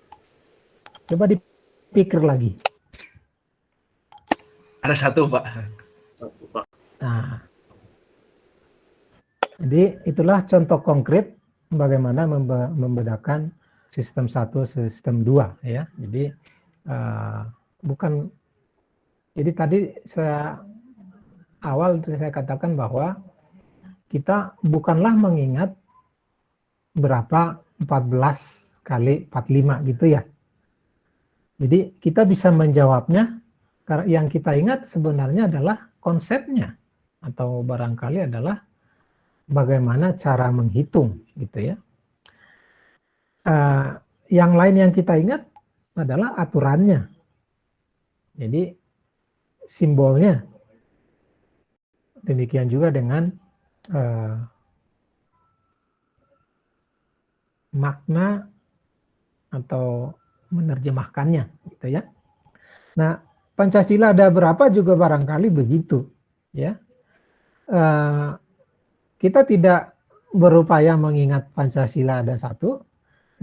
Coba dipikir lagi. Ada 1, Pak. Nah, jadi itulah contoh konkret bagaimana membedakan sistem 1, sistem 2, ya. Jadi jadi tadi awal saya katakan bahwa kita bukanlah mengingat berapa 14 kali 45 gitu, ya. Jadi kita bisa menjawabnya karena yang kita ingat sebenarnya adalah konsepnya atau barangkali adalah bagaimana cara menghitung, gitu, ya. Yang lain yang kita ingat adalah aturannya. Jadi simbolnya. Demikian juga dengan makna atau menerjemahkannya, gitu, ya. Nah, Pancasila ada berapa juga barangkali begitu, ya. Kita tidak berupaya mengingat Pancasila ada 1,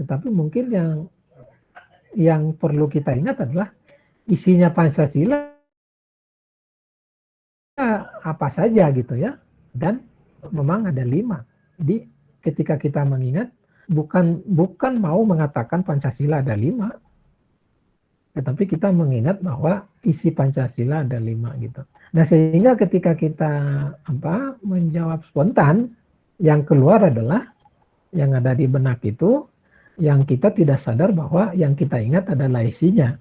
tetapi mungkin yang perlu kita ingat adalah isinya Pancasila apa saja, gitu, ya. Dan memang ada 5. Jadi ketika kita mengingat bukan mau mengatakan Pancasila ada 5, tetapi kita mengingat bahwa isi Pancasila ada 5 gitu. Nah, sehingga ketika kita menjawab spontan, yang keluar adalah yang ada di benak itu, yang kita tidak sadar bahwa yang kita ingat adalah isinya,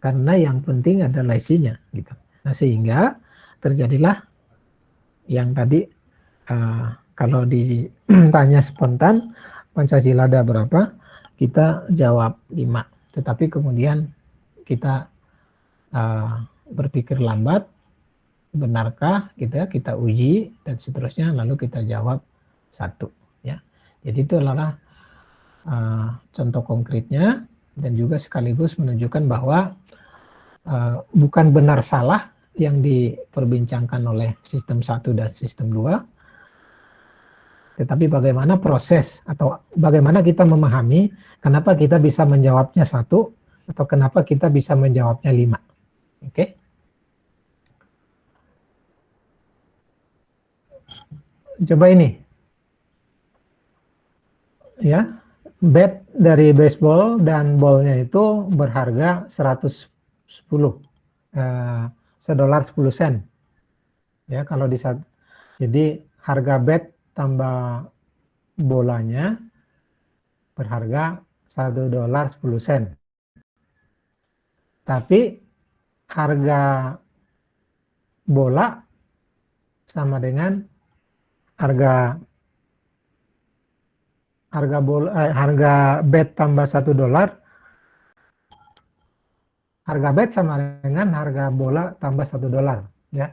karena yang penting adalah isinya gitu. Nah, sehingga terjadilah yang tadi kalau ditanya spontan Pancasila ada berapa, kita jawab 5, tetapi kemudian kita berpikir lambat, benarkah kita uji dan seterusnya, lalu kita jawab 1 ya. Jadi itu adalah contoh konkretnya, dan juga sekaligus menunjukkan bahwa bukan benar salah yang diperbincangkan oleh sistem 1 dan sistem 2, tetapi bagaimana proses atau bagaimana kita memahami kenapa kita bisa menjawabnya 1 atau kenapa kita bisa menjawabnya 5. Oke. Coba ini. Ya, bat dari baseball dan ballnya itu berharga 110, $1.10. Ya, kalau jadi harga bat tambah bolanya berharga $1.10. Tapi harga bola sama dengan harga bet tambah $1, harga bet sama dengan harga bola tambah $1 ya.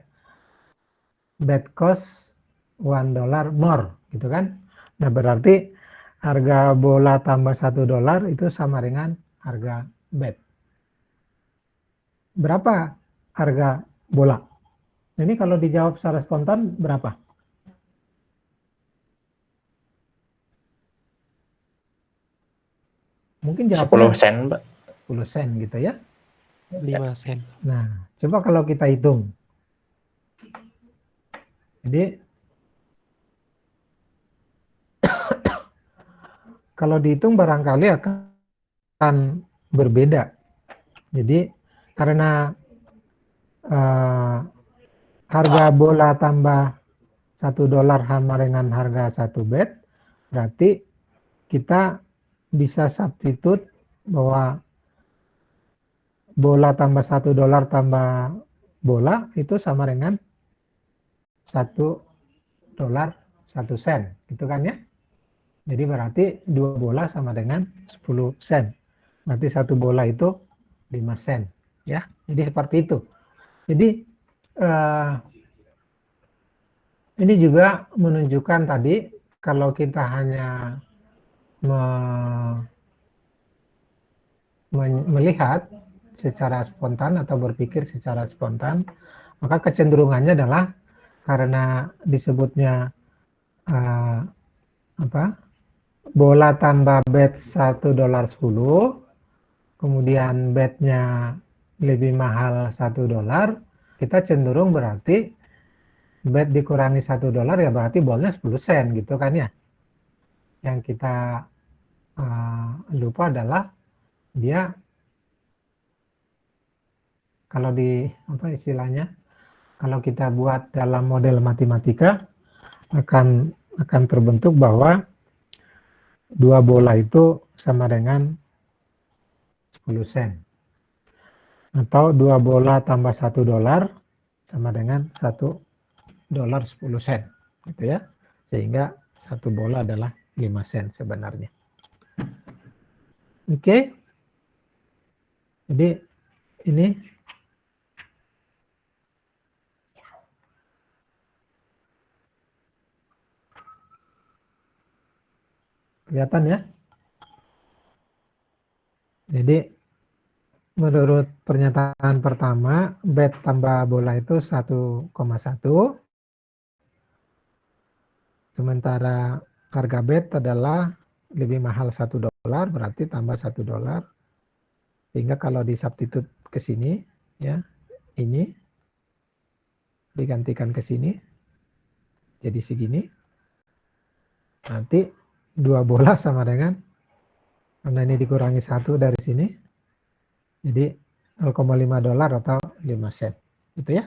Bet cost $1 more gitu kan. Nah, berarti harga bola tambah $1 itu sama dengan harga bet. Berapa harga bola? Ini kalau dijawab secara spontan berapa? Mungkin jawabnya 10 sen, Pak. 10 sen gitu ya. 5 sen. Nah, coba kalau kita hitung. Jadi kalau dihitung barangkali akan berbeda. Jadi karena harga bola tambah $1 sama dengan harga 1 bet, berarti kita bisa substitute bahwa bola tambah $1 tambah bola itu sama dengan $1.01 gitu kan ya. Jadi berarti 2 bola sama dengan 10 sen. Berarti 1 bola itu 5 sen ya. Jadi seperti itu. Jadi ini juga menunjukkan tadi kalau kita hanya melihat secara spontan atau berpikir secara spontan, maka kecenderungannya adalah karena disebutnya bola tambah bet $1.10, kemudian betnya lebih mahal $1, kita cenderung berarti bet dikurangi $1 ya berarti bolnya 10 sen gitu kan ya. Yang kita lupa adalah dia kalau istilahnya kalau kita buat dalam model matematika akan terbentuk bahwa 2 bola itu sama dengan 10 sen. Atau 2 bola tambah $1 sama dengan $1.10 gitu ya. Sehingga 1 bola adalah 5 sen sebenarnya. Oke. Jadi ini kelihatan ya. Jadi menurut pernyataan pertama, bet tambah bola itu 1,1. Sementara harga bet adalah lebih mahal $1, berarti tambah $1. Sehingga kalau disubstitute ke sini, ya, ini digantikan ke sini, jadi segini. Nanti 2 bola sama dengan, karena ini dikurangi 1 dari sini, jadi $0,5 atau 5 sen. Gitu ya.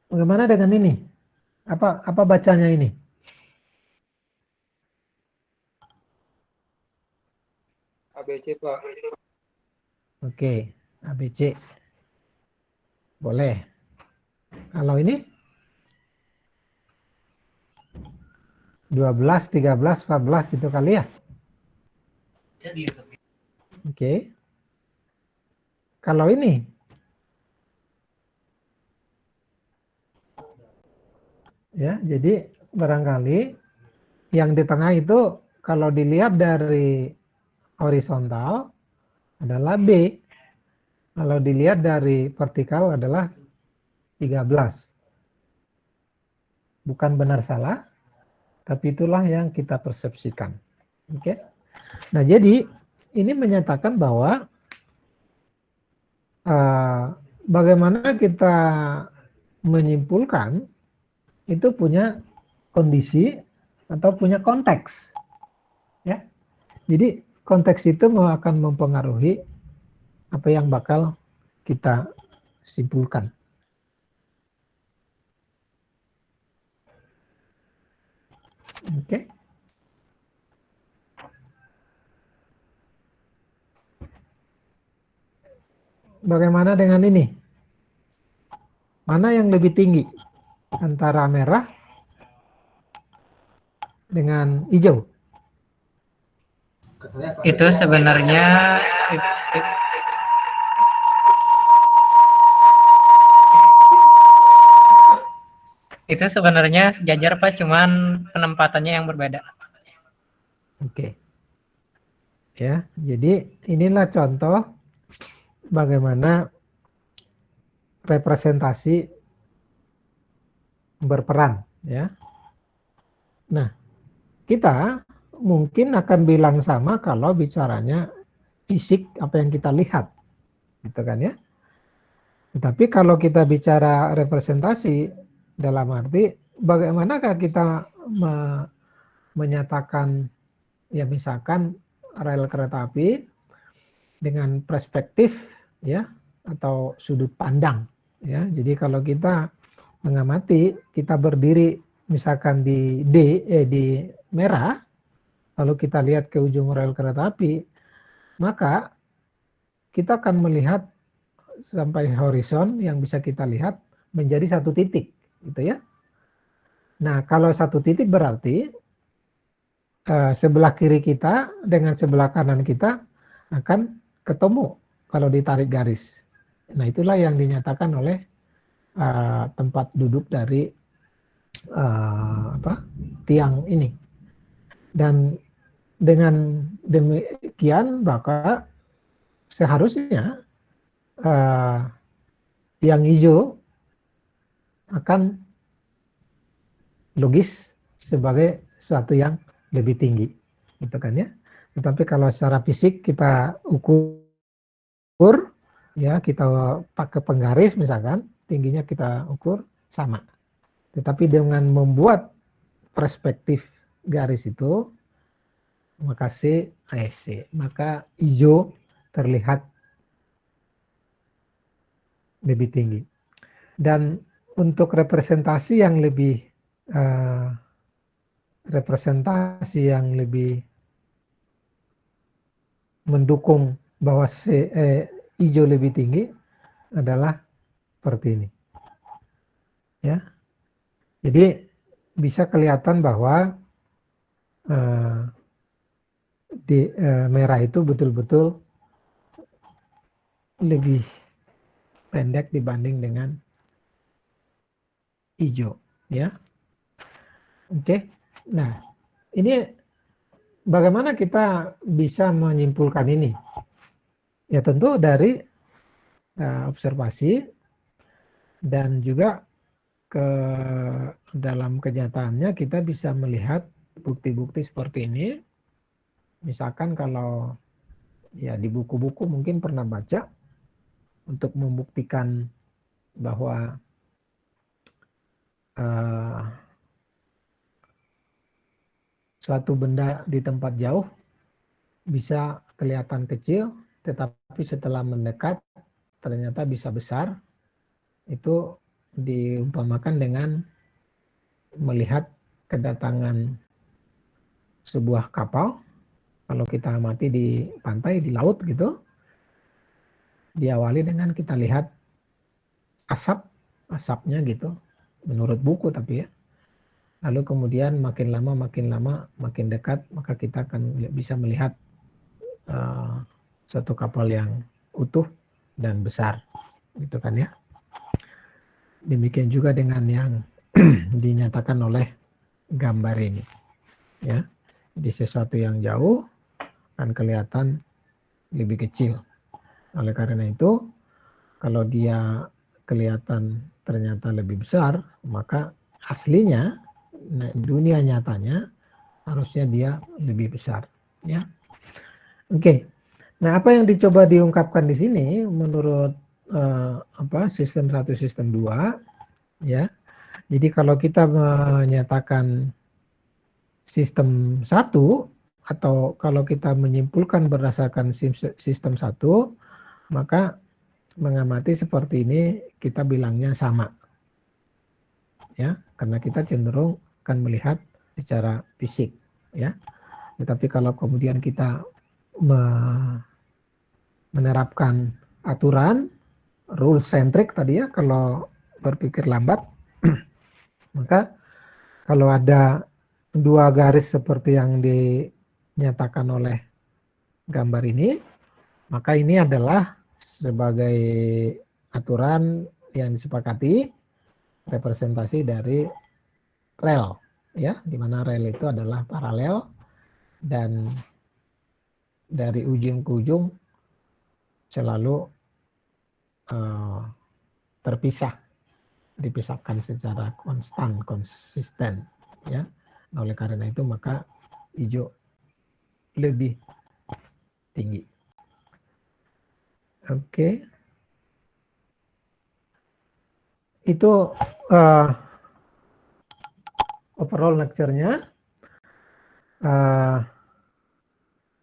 Bagaimana dengan ini? Apa bacanya ini? ABC, Pak. Oke, ABC. Boleh. Kalau ini 12, 13, 14 gitu kali ya. Oke. Kalau ini ya, jadi barangkali yang di tengah itu kalau dilihat dari horizontal adalah B. Kalau dilihat dari vertikal adalah 13. Bukan benar salah, tapi itulah yang kita persepsikan. Oke. Nah, jadi ini menyatakan bahwa bagaimana kita menyimpulkan itu punya kondisi atau punya konteks. Ya. Jadi konteks itu akan mempengaruhi apa yang bakal kita simpulkan. Oke. Bagaimana dengan ini? Mana yang lebih tinggi antara merah dengan hijau? Itu sebenarnya itu sebenarnya sejajar Pak, cuman penempatannya yang berbeda. Oke. Ya, jadi inilah contoh bagaimana representasi berperan, ya. Nah, kita mungkin akan bilang sama kalau bicaranya fisik apa yang kita lihat, gitu kan ya. Tetapi kalau kita bicara representasi dalam arti bagaimanakah kita menyatakan ya misalkan rel kereta api dengan perspektif ya atau sudut pandang ya. Jadi kalau kita mengamati, kita berdiri misalkan di di merah, lalu kita lihat ke ujung rel kereta api, maka kita akan melihat sampai horizon yang bisa kita lihat menjadi satu titik, gitu ya. Nah, kalau satu titik berarti sebelah kiri kita dengan sebelah kanan kita akan ketemu kalau ditarik garis. Nah, itulah yang dinyatakan oleh tempat duduk dari tiang ini. Dan dengan demikian maka seharusnya yang hijau akan logis sebagai sesuatu yang lebih tinggi, gitu kan ya. Tetapi kalau secara fisik kita ukur, ya kita pakai penggaris misalkan, tingginya kita ukur sama. Tetapi dengan membuat perspektif garis itu, maka C, maka hijau terlihat lebih tinggi. Dan untuk representasi yang lebih mendukung bahwa hijau lebih tinggi adalah seperti ini. Ya. Jadi bisa kelihatan bahwa di merah itu betul-betul lebih pendek dibanding dengan hijau, ya. Oke. Nah, ini bagaimana kita bisa menyimpulkan ini? Ya tentu dari observasi dan juga ke dalam kenyataannya kita bisa melihat bukti-bukti seperti ini. Misalkan kalau ya di buku-buku mungkin pernah baca untuk membuktikan bahwa eh, suatu benda di tempat jauh bisa kelihatan kecil, tetapi setelah mendekat ternyata bisa besar. Itu diumpamakan dengan melihat kedatangan sebuah kapal. Kalau kita amati di pantai, di laut gitu, diawali dengan kita lihat asapnya gitu, menurut buku tapi ya. Lalu kemudian makin lama makin dekat, maka kita akan bisa melihat satu kapal yang utuh dan besar, gitu kan ya. Demikian juga dengan yang dinyatakan oleh gambar ini, ya. Di sesuatu yang jauh akan kelihatan lebih kecil. Oleh karena itu, kalau dia kelihatan ternyata lebih besar, maka aslinya dunia nyatanya harusnya dia lebih besar, ya. Oke. Nah, apa yang dicoba diungkapkan di sini menurut sistem 1, sistem 2, ya. Jadi kalau kita menyatakan sistem 1 atau kalau kita menyimpulkan berdasarkan sistem 1, maka mengamati seperti ini kita bilangnya sama. Ya, karena kita cenderung akan melihat secara fisik, ya. Tetapi kalau kemudian kita menerapkan aturan rule centric tadi ya, kalau berpikir lambat, maka kalau ada dua garis seperti yang dinyatakan oleh gambar ini, maka ini adalah sebagai aturan yang disepakati representasi dari rel, ya, di mana rel itu adalah paralel dan dari ujung ke ujung selalu dipisahkan secara konsisten, ya. Nah, oleh karena itu maka hijau lebih tinggi. Oke. Itu overall lecture-nya.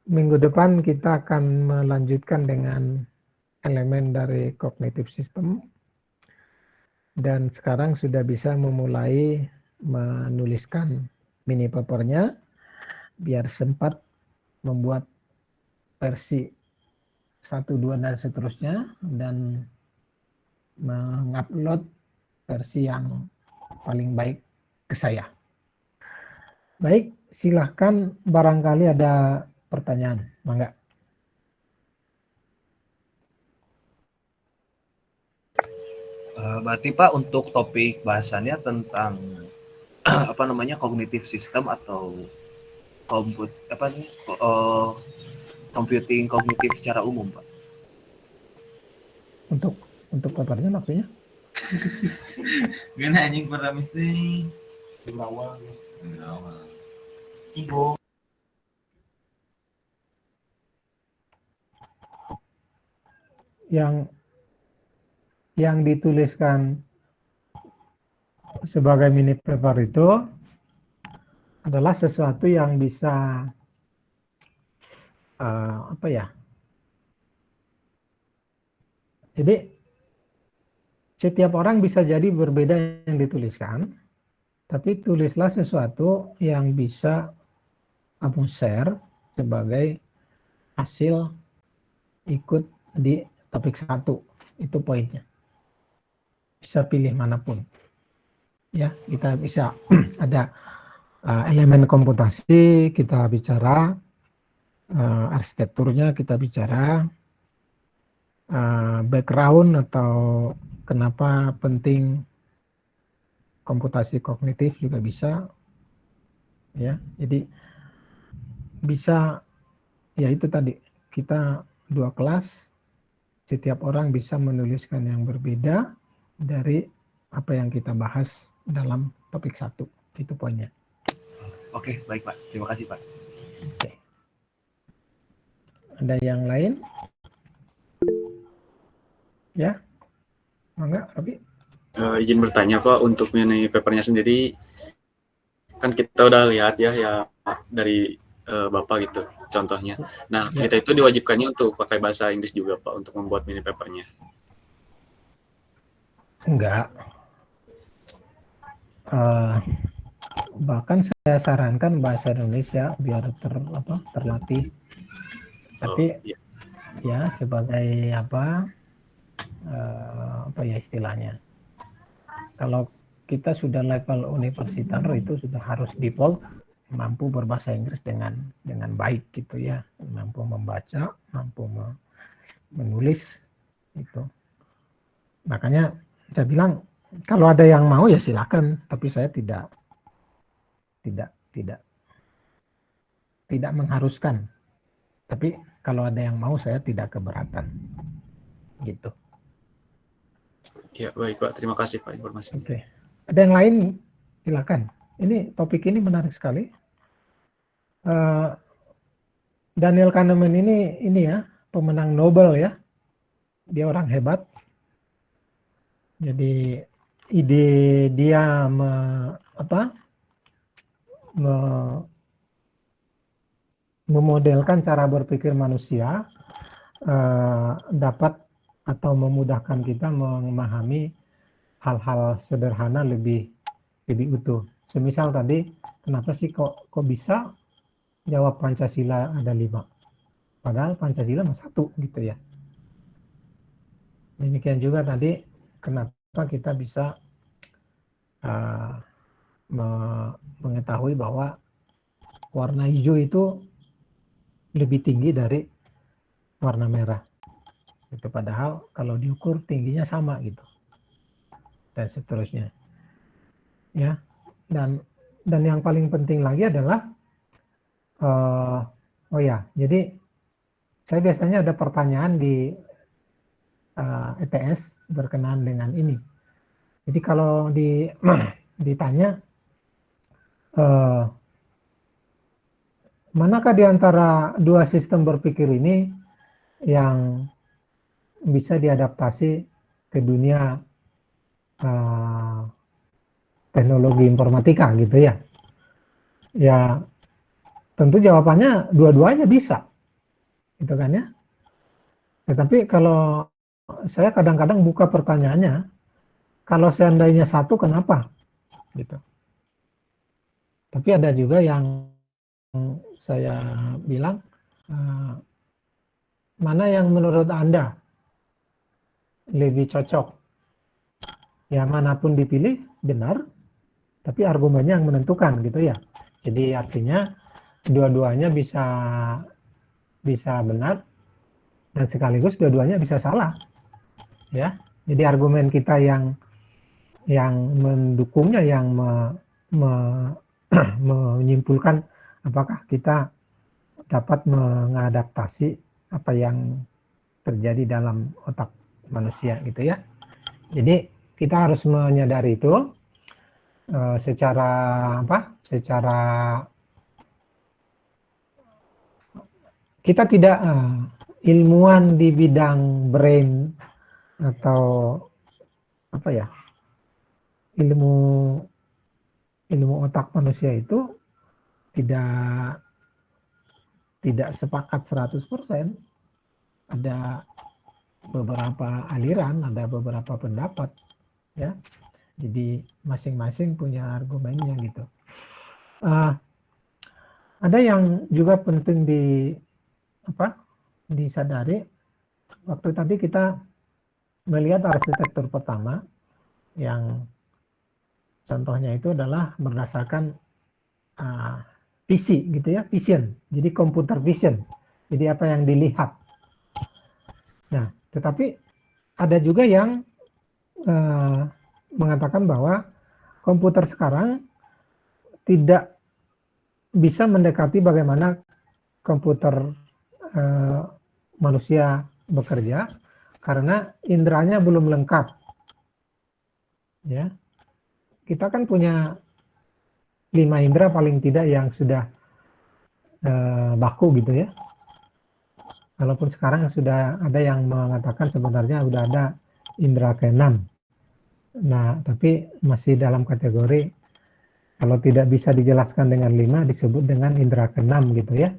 Minggu depan kita akan melanjutkan dengan elemen dari cognitive system. Dan sekarang sudah bisa memulai menuliskan mini papernya biar sempat membuat versi 1, 2 dan seterusnya dan mengupload versi yang paling baik ke saya. Baik, silahkan barangkali ada pertanyaan, mangga. Berarti Pak untuk topik bahasannya tentang apa namanya cognitive system atau computing kognitif secara umum Pak. Untuk papernya maksudnya? Gana anjing pernah mesti Bawah. sibuk. Yang dituliskan sebagai mini paper itu adalah sesuatu yang bisa jadi setiap orang bisa jadi berbeda yang dituliskan, tapi tulislah sesuatu yang bisa kamu share sebagai hasil ikut di topik 1. Itu poinnya. Bisa pilih manapun. Ya, kita bisa ada elemen komputasi, kita bicara arsitekturnya, kita bicara background atau kenapa penting komputasi kognitif juga bisa, ya. Jadi bisa, ya itu tadi, kita 2 kelas, setiap orang bisa menuliskan yang berbeda dari apa yang kita bahas dalam topik 1. Itu poinnya. Oke, baik Pak. Terima kasih Pak. Oke. Ada yang lain? Ya, enggak, Robi? Izin bertanya Pak, untuk mengenai papernya sendiri, kan kita udah lihat ya dari Bapak gitu contohnya. Nah, Ya. kita itu diwajibkannya untuk pakai bahasa Inggris juga Pak untuk membuat mini papernya. Enggak. Bahkan saya sarankan bahasa Indonesia biar terlatih. Tapi iya. ya sebagai apa ya istilahnya. Kalau kita sudah level universitas itu sudah harus default mampu berbahasa Inggris dengan baik gitu ya, mampu membaca, mampu menulis itu. Makanya saya bilang kalau ada yang mau ya silakan, tapi saya tidak mengharuskan. Tapi kalau ada yang mau saya tidak keberatan. Gitu. Ya, baik Pak. Terima kasih Pak informasinya. Oke. Ada yang lain? Silakan. Ini topik ini menarik sekali. Daniel Kahneman ini ya, pemenang Nobel ya. Dia orang hebat. Jadi ide dia memodelkan cara berpikir manusia dapat atau memudahkan kita memahami hal-hal sederhana lebih utuh. Semisal tadi, kenapa sih kok bisa jawab Pancasila ada 5? Padahal Pancasila mah 1 gitu ya. Demikian juga tadi, kenapa kita bisa mengetahui bahwa warna hijau itu lebih tinggi dari warna merah. Itu padahal kalau diukur tingginya sama gitu. Dan seterusnya. Ya. Dan yang paling penting lagi adalah jadi saya biasanya ada pertanyaan di ETS berkenaan dengan ini. Jadi kalau ditanya manakah di antara dua sistem berpikir ini yang bisa diadaptasi ke dunia teknologi informatika gitu ya. Ya tentu jawabannya dua-duanya bisa. Gitu kan ya. Tetapi kalau saya kadang-kadang buka pertanyaannya, kalau seandainya 1 kenapa? Gitu. Tapi ada juga yang saya bilang, mana yang menurut Anda lebih cocok? Ya manapun dipilih benar, tapi argumennya yang menentukan gitu ya. Jadi artinya dua-duanya bisa benar dan sekaligus dua-duanya bisa salah. Ya. Jadi argumen kita yang mendukungnya, yang menyimpulkan apakah kita dapat mengadaptasi apa yang terjadi dalam otak manusia gitu ya. Jadi kita harus menyadari itu secara kita tidak ilmuwan di bidang brain atau ilmu otak manusia itu tidak sepakat 100%. Ada beberapa aliran, ada beberapa pendapat ya. Jadi masing-masing punya argumennya gitu. Ada yang juga penting disadari. Waktu tadi kita melihat arsitektur pertama yang contohnya itu adalah berdasarkan PC gitu ya, vision. Jadi computer vision. Jadi apa yang dilihat. Nah, tetapi ada juga yang mengatakan bahwa komputer sekarang tidak bisa mendekati bagaimana komputer manusia bekerja karena inderanya belum lengkap. Ya. Kita kan punya 5 indera paling tidak yang sudah baku gitu ya. Walaupun sekarang sudah ada yang mengatakan sebenarnya sudah ada indera ke-6. Nah, tapi masih dalam kategori kalau tidak bisa dijelaskan dengan 5 disebut dengan indera keenam gitu ya.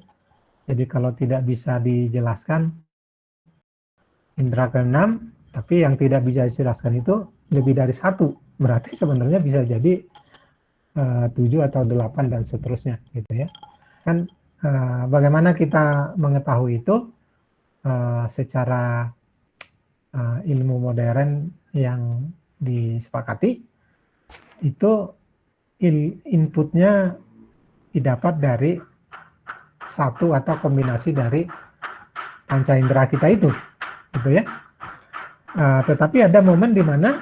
Jadi kalau tidak bisa dijelaskan indera keenam, tapi yang tidak bisa dijelaskan itu lebih dari 1, berarti sebenarnya bisa jadi 7 atau 8 dan seterusnya gitu ya. Kan bagaimana kita mengetahui itu secara ilmu modern yang disepakati itu inputnya didapat dari satu atau kombinasi dari panca indera kita itu, gitu ya. Tetapi ada momen di mana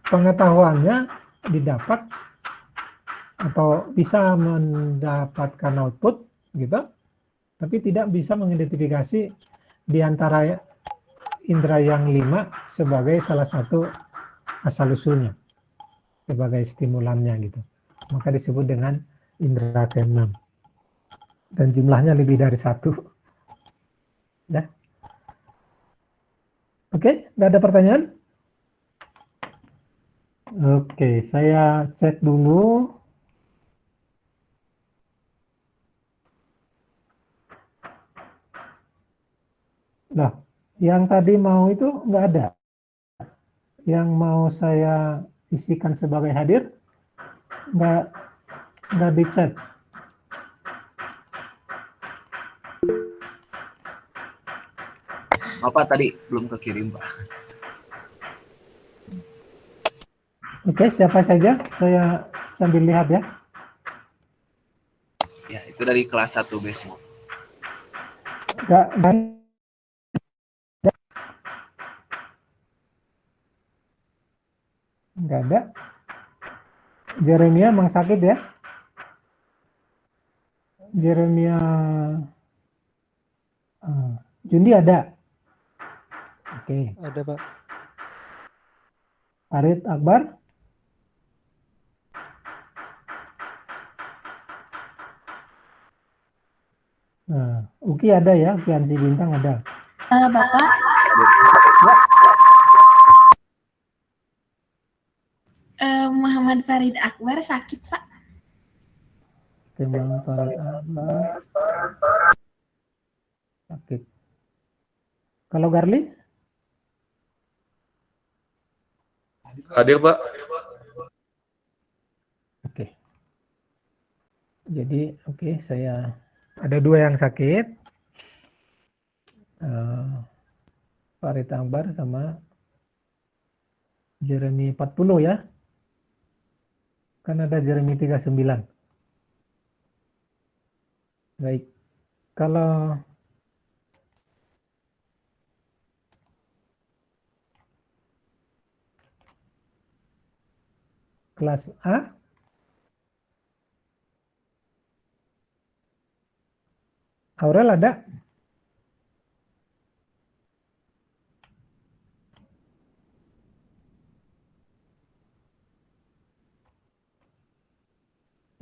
pengetahuannya didapat atau bisa mendapatkan output, gitu, tapi tidak bisa mengidentifikasi di antara indera yang 5 sebagai salah satu asal-usulnya, sebagai stimulannya gitu. Maka disebut dengan indera keenam. Dan jumlahnya lebih dari 1. Ya. Oke, nggak ada pertanyaan? Oke, saya cek dulu. Nah, yang tadi mau itu nggak ada. Yang mau saya isikan sebagai hadir nggak di chat. Bapak tadi belum kekirim, Pak. Oke, siapa saja? Saya sambil lihat ya. Ya, itu dari kelas 1B semua. Nggak ada. Jeremia emang sakit ya? Jeremia Jundi ada? Oke. Ada, Pak. Farid Akbar? Nah, Uki ada ya? Uki Ansi Bintang ada? Bapak, Muhammad Farid Akbar sakit, Pak. Oke, Bang Farid Akbar sakit. Kalau Garli? Hadir, Pak. Oke. Jadi, oke, saya ada 2 yang sakit. Farid Akbar sama Jeremy 40 ya. Kan ada Jeremy 39. Baik. Kalau kelas A, Aurel ada?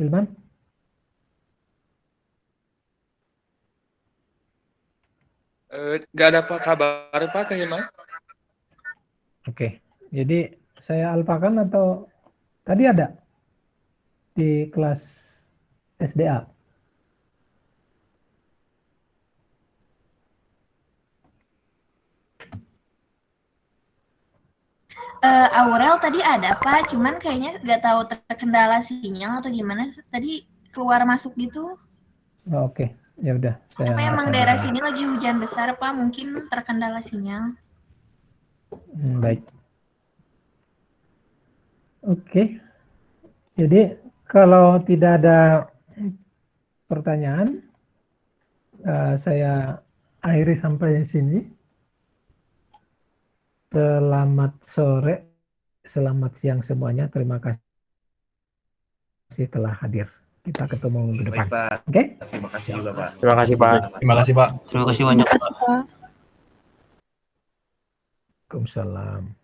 Ilman? Nggak ada apa kabar Pak ke Hilman? Oke. Jadi saya alpakan atau tadi ada di kelas SDA? Aurel tadi ada, Pak. Cuman kayaknya nggak tahu terkendala sinyal atau gimana. Tadi keluar masuk gitu. Oh, oke. Ya udah. Apa emang daerah sini lagi hujan besar, Pak? Mungkin terkendala sinyal. Baik. Oke. Jadi kalau tidak ada pertanyaan, saya akhiri sampai di sini. Selamat sore, selamat siang semuanya. Terima kasih telah hadir. Kita ketemu minggu depan. Baik, Pak. Oke? Terima kasih juga, Pak. Terima kasih, Pak. Terima kasih, Pak. Terima kasih banyak. Waalaikumsalam.